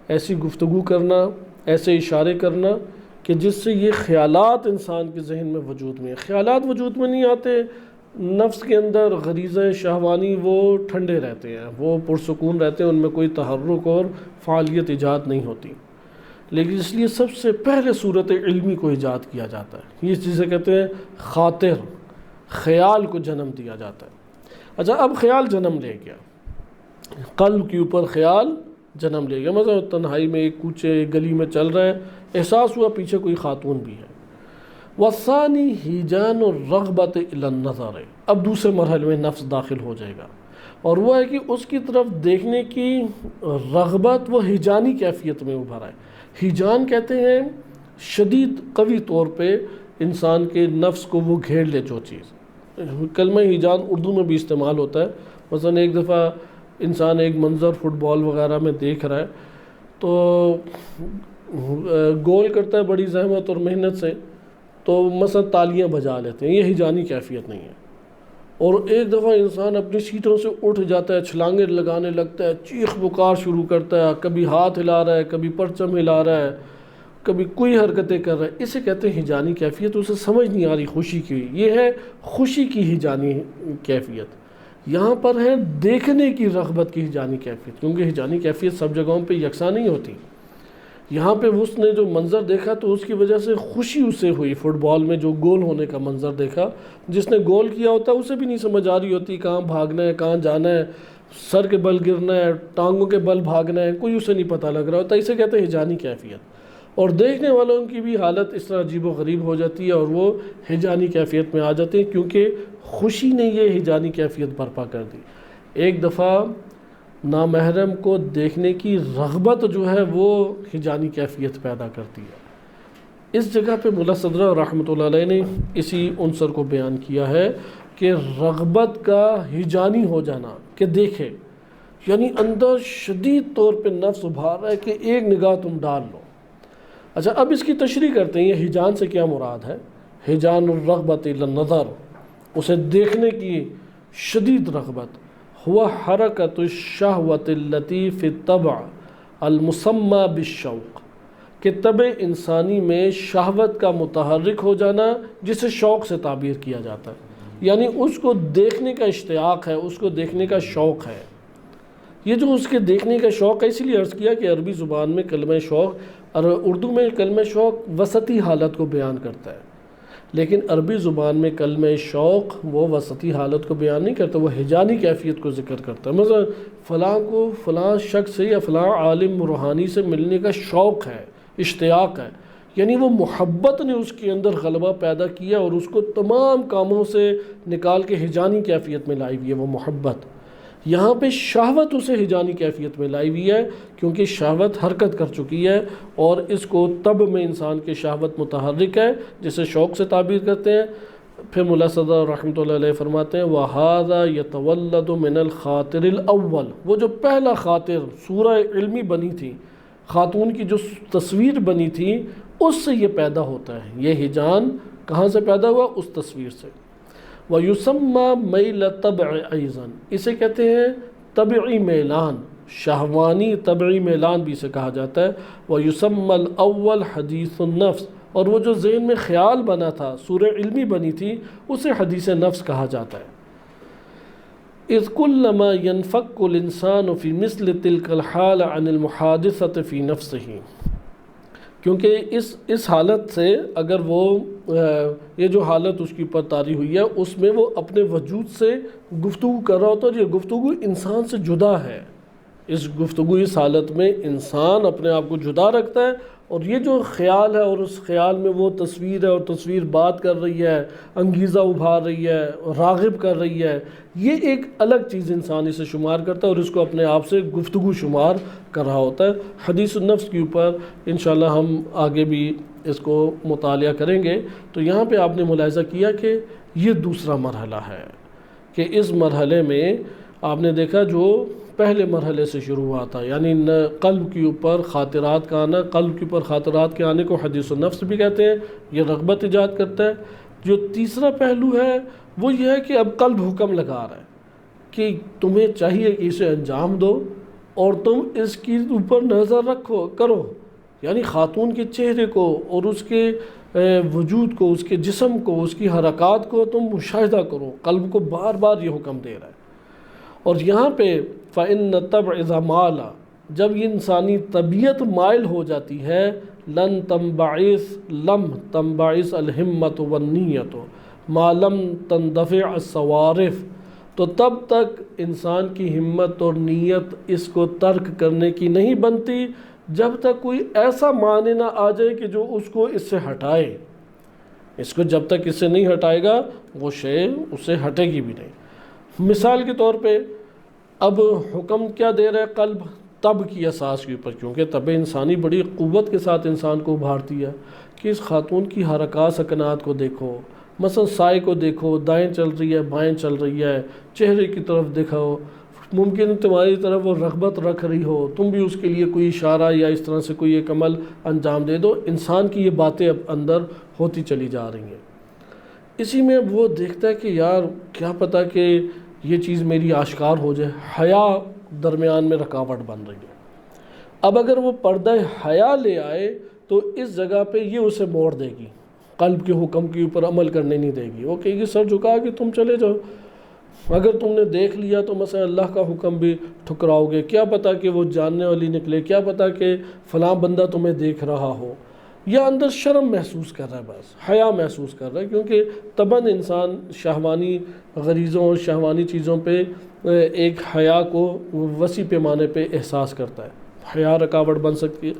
ایسی گفتگو کرنا، ایسے اشارے کرنا کہ جس سے یہ خیالات انسان کے ذہن میں وجود میں ہیں۔ خیالات وجود میں نہیں آتے، نفس کے اندر غریزہ شہوانی وہ ٹھنڈے رہتے ہیں، وہ پرسکون رہتے ہیں، ان میں کوئی تحرک اور فعالیت ایجاد نہیں ہوتی، لیکن اس لیے سب سے پہلے صورت علمی کو ایجاد کیا جاتا ہے، یہ چیزیں کہتے ہیں خاطر، خیال کو جنم دیا جاتا ہے۔ اچھا، اب خیال جنم لے گیا، قلب کے اوپر خیال جنم لے گیا، مثلا تنہائی میں ایک کوچے ایک گلی میں چل رہا ہے، احساس ہوا پیچھے کوئی خاتون بھی ہے۔ والثانی ہیجان الرغبۃ الی النظر، اب دوسرے مرحلے میں نفس داخل ہو جائے گا، اور وہ ہے کہ اس کی طرف دیکھنے کی رغبت وہ ہیجانی کیفیت میں ابھر آئے۔ ہیجان کہتے ہیں شدید قوی طور پہ انسان کے نفس کو وہ گھیر لے جو چیز۔ کلمہ ہیجان اردو میں بھی استعمال ہوتا ہے، مثلا ایک دفعہ انسان ایک منظر فٹ بال وغیرہ میں دیکھ رہا ہے تو گول کرتا ہے بڑی زحمت اور محنت سے، تو مثلا تالیاں بجا لیتے ہیں، یہ ہیجانی کیفیت نہیں ہے۔ اور ایک دفعہ انسان اپنی سیٹوں سے اٹھ جاتا ہے، چھلانگیں لگانے لگتا ہے، چیخ پکار شروع کرتا ہے، کبھی ہاتھ ہلا رہا ہے، کبھی پرچم ہلا رہا ہے، کبھی کوئی حرکتیں کر رہا ہے، اسے کہتے ہیں ہیجانی کیفیت۔ اسے سمجھ نہیں آ رہی خوشی کی، یہ ہے خوشی کی ہیجانی کیفیت۔ یہاں پر ہے دیکھنے کی رغبت کی ہیجانی کیفیت، کیونکہ ہیجانی کیفیت سب جگہوں پہ یکساں نہیں ہوتی۔ یہاں پہ اس نے جو منظر دیکھا تو اس کی وجہ سے خوشی اسے ہوئی، فٹ بال میں جو گول ہونے کا منظر دیکھا، جس نے گول کیا ہوتا ہے اسے بھی نہیں سمجھ آ رہی ہوتی کہاں بھاگنا ہے، کہاں جانا ہے، سر کے بل گرنا ہے، ٹانگوں کے بل بھاگنا ہے، کوئی اسے نہیں پتہ لگ رہا ہوتا، اسے کہتے ہیں ہیجانی کیفیت۔ اور دیکھنے والوں کی بھی حالت اس طرح عجیب و غریب ہو جاتی ہے اور وہ ہیجانی کیفیت میں آ جاتے ہیں، کیونکہ خوشی نے یہ ہیجانی کیفیت برپا کر دی۔ ایک دفعہ نامحرم کو دیکھنے کی رغبت جو ہے وہ ہیجانی کیفیت پیدا کرتی ہے۔ اس جگہ پہ ملا صدرہ رحمۃ اللہ علیہ نے اسی عنصر کو بیان کیا ہے کہ رغبت کا ہیجانی ہو جانا، کہ دیکھے، یعنی اندر شدید طور پہ نفس ابھار رہا ہے کہ ایک نگاہ تم ڈال لو۔ اچھا، اب اس کی تشریح کرتے ہیں، یہ ہیجان سے کیا مراد ہے؟ ہیجان الرغبۃ الی النظر، اسے دیکھنے کی شدید رغبت، ہوا حرکت الشہوۃ التی فی الطبع المسمى بالشوق، کہ طبع انسانی میں شہوت کا متحرک ہو جانا جسے شوق سے تعبیر کیا جاتا ہے، یعنی اس کو دیکھنے کا اشتیاق ہے، اس کو دیکھنے کا شوق ہے۔ یہ جو اس کے دیکھنے کا شوق ہے، اسی لیے عرض کیا کہ عربی زبان میں کلمہ شوق، اور اردو میں کلمہ شوق وسطی حالت کو بیان کرتا ہے، لیکن عربی زبان میں کلمہ شوق وہ وسطی حالت کو بیان نہیں کرتا، وہ ہیجانی کیفیت کو ذکر کرتا ہے۔ مثلا فلاں کو فلاں شخص سے یا فلاں عالم روحانی سے ملنے کا شوق ہے، اشتیاق ہے، یعنی وہ محبت نے اس کے اندر غلبہ پیدا کیا اور اس کو تمام کاموں سے نکال کے ہیجانی کیفیت میں لائی ہوئی ہے وہ محبت۔ یہاں پہ شہوت اسے ہجانی کیفیت میں لائی ہوئی ہے، کیونکہ شہوت حرکت کر چکی ہے، اور اس کو طب میں انسان کے شہوت متحرک ہے، جسے شوق سے تعبیر کرتے ہیں۔ پھر مولا صدر رحمۃ اللہ علیہ فرماتے ہیں وَهَذَا يَتَوَلَّدُ مِنَ الْخَاطِرِ الْأَوَّلِ، وہ جو پہلا خاطر سورہ علمی بنی تھی، خاتون کی جو تصویر بنی تھی، اس سے یہ پیدا ہوتا ہے۔ یہ ہجان کہاں سے پیدا ہوا؟ اس تصویر سے۔ وَيُسَمَّى مَيْلَ طَبْعِ أَيْضًا، اسے کہتے ہیں طبعی میلان، شہوانی طبعی میلان بھی اسے کہا جاتا ہے۔ وَيُسَمَّى الْأَوَّلُ حَدِيثُ النَّفْسِ، اور وہ جو ذہن میں خیال بنا تھا، سورہ علمی بنی تھی، اسے حدیث نفس کہا جاتا ہے۔ اِذْ كُلَّمَا يَنْفَكُّ الْإِنسَانُ فِي مِثْلِ تِلْكَ الْحَالَ عَنِ الْمُحَادِثَةِ فِي نَفْسِهِ، کیونکہ اس حالت سے اگر وہ یہ جو حالت اس کی اوپر طاری ہوئی ہے، اس میں وہ اپنے وجود سے گفتگو کر رہا ہوتا ہے، اور یہ گفتگو انسان سے جدا ہے۔ اس گفتگو، اس حالت میں انسان اپنے آپ کو جدا رکھتا ہے، اور یہ جو خیال ہے، اور اس خیال میں وہ تصویر ہے، اور تصویر بات کر رہی ہے، انگیزہ ابھار رہی ہے، راغب کر رہی ہے، یہ ایک الگ چیز انسان اسے شمار کرتا ہے، اور اس کو اپنے آپ سے گفتگو شمار کر رہا ہوتا ہے۔ حدیث النفس کے اوپر انشاءاللہ ہم آگے بھی اس کو مطالعہ کریں گے۔ تو یہاں پہ آپ نے ملاحظہ کیا کہ یہ دوسرا مرحلہ ہے، کہ اس مرحلے میں آپ نے دیکھا جو پہلے مرحلے سے شروع ہوا تھا، یعنی قلب کے اوپر خاطرات کا آنا، قلب کے اوپر خاطرات کے آنے کو حدیث النفس بھی کہتے ہیں، یہ رغبت ایجاد کرتا ہے۔ جو تیسرا پہلو ہے وہ یہ ہے کہ اب قلب حکم لگا رہا ہے کہ تمہیں چاہیے کہ اسے انجام دو، اور تم اس کی اوپر نظر کرو، یعنی خاتون کے چہرے کو اور اس کے وجود کو، اس کے جسم کو، اس کی حرکات کو تم مشاہدہ کرو۔ قلب کو بار بار یہ حکم دے رہا ہے۔ اور یہاں پہ فَإِنَّ الطَّبْعَ إِذَا مَالَ، جب یہ انسانی طبیعت مائل ہو جاتی ہے، لم تنبعث الہمت والنیت ما لم تندفع الصوارف، تو تب تک انسان کی ہمت اور نیت اس کو ترک کرنے کی نہیں بنتی، جب تک کوئی ایسا معنی نہ آ جائے کہ جو اس کو اس سے ہٹائے۔ اس کو جب تک اس سے نہیں ہٹائے گا، وہ شے اس سے ہٹے گی بھی نہیں۔ مثال کے طور پہ اب حکم کیا دے رہا ہے قلب؟ طب کی اساس کے اوپر، کیونکہ طب انسانی بڑی قوت کے ساتھ انسان کو ابھارتی ہے، کہ اس خاتون کی حرکات سکنات کو دیکھو، مثلا سائے کو دیکھو، دائیں چل رہی ہے، بائیں چل رہی ہے، چہرے کی طرف دیکھو، ممکن تمہاری طرف وہ رغبت رکھ رہی ہو، تم بھی اس کے لیے کوئی اشارہ یا اس طرح سے کوئی ایک عمل انجام دے دو۔ انسان کی یہ باتیں اب اندر ہوتی چلی جا رہی ہیں۔ اسی میں وہ دیکھتا ہے کہ یار کیا پتہ کہ یہ چیز میری آشکار ہو جائے، حیا درمیان میں رکاوٹ بن رہی ہے۔ اب اگر وہ پردہ حیا لے آئے تو اس جگہ پہ یہ اسے موڑ دے گی، قلب کے حکم کے اوپر عمل کرنے نہیں دے گی۔ وہ کہے گی سر جھکا کہ تم چلے جاؤ، اگر تم نے دیکھ لیا تو مثلا اللہ کا حکم بھی ٹھکراؤ گے، کیا پتہ کہ وہ جاننے والی نکلے، کیا پتہ کہ فلاں بندہ تمہیں دیکھ رہا ہو، یا اندر شرم محسوس کر رہا ہے، بس حیا محسوس کر رہا ہے، کیونکہ طبعاً انسان شہوانی غریزوں اور شہوانی چیزوں پہ ایک حیا کو وسیع پیمانے پہ احساس کرتا ہے۔ حیا رکاوٹ بن سکتی ہے،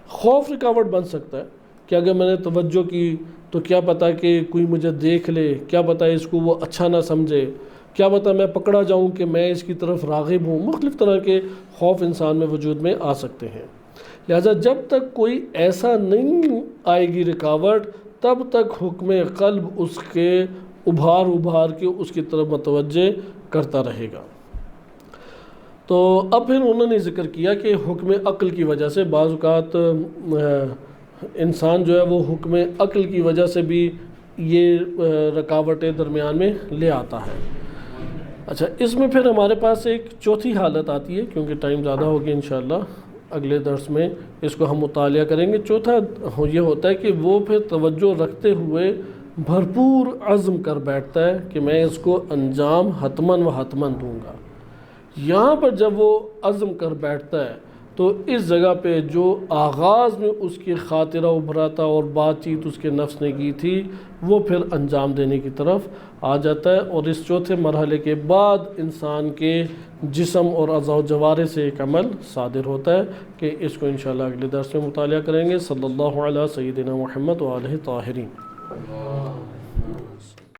خوف رکاوٹ بن سکتا ہے کہ اگر میں نے توجہ کی تو کیا پتہ کہ کوئی مجھے دیکھ لے، کیا پتہ اس کو وہ اچھا نہ سمجھے، کیا پتہ میں پکڑا جاؤں کہ میں اس کی طرف راغب ہوں۔ مختلف طرح کے خوف انسان میں وجود میں آ سکتے ہیں۔ لہذا جب تک کوئی ایسا نہیں آئے گی رکاوٹ، تب تک حکم قلب اس کے ابھار کے اس کی طرف متوجہ کرتا رہے گا۔ تو اب پھر انہوں نے ذکر کیا کہ حکم عقل کی وجہ سے بعض اوقات انسان جو ہے وہ حکم عقل کی وجہ سے بھی یہ رکاوٹیں درمیان میں لے آتا ہے۔ اچھا، اس میں پھر ہمارے پاس ایک چوتھی حالت آتی ہے، کیونکہ ٹائم زیادہ ہو گیا، انشاءاللہ اگلے درس میں اس کو ہم مطالعہ کریں گے۔ چوتھا یہ ہوتا ہے کہ وہ پھر توجہ رکھتے ہوئے بھرپور عزم کر بیٹھتا ہے کہ میں اس کو انجام حتماً و حتماً دوں گا۔ یہاں پر جب وہ عزم کر بیٹھتا ہے تو اس جگہ پہ جو آغاز میں اس کی خاطرہ ابھرا تھا اور بات چیت اس کے نفس نے کی تھی، وہ پھر انجام دینے کی طرف آ جاتا ہے، اور اس چوتھے مرحلے کے بعد انسان کے جسم اور اعضاء و جوارح سے ایک عمل صادر ہوتا ہے، کہ اس کو انشاءاللہ اگلے درس میں مطالعہ کریں گے۔ صلی اللہ علیہ سیدنا محمد و آلہ طاہرین۔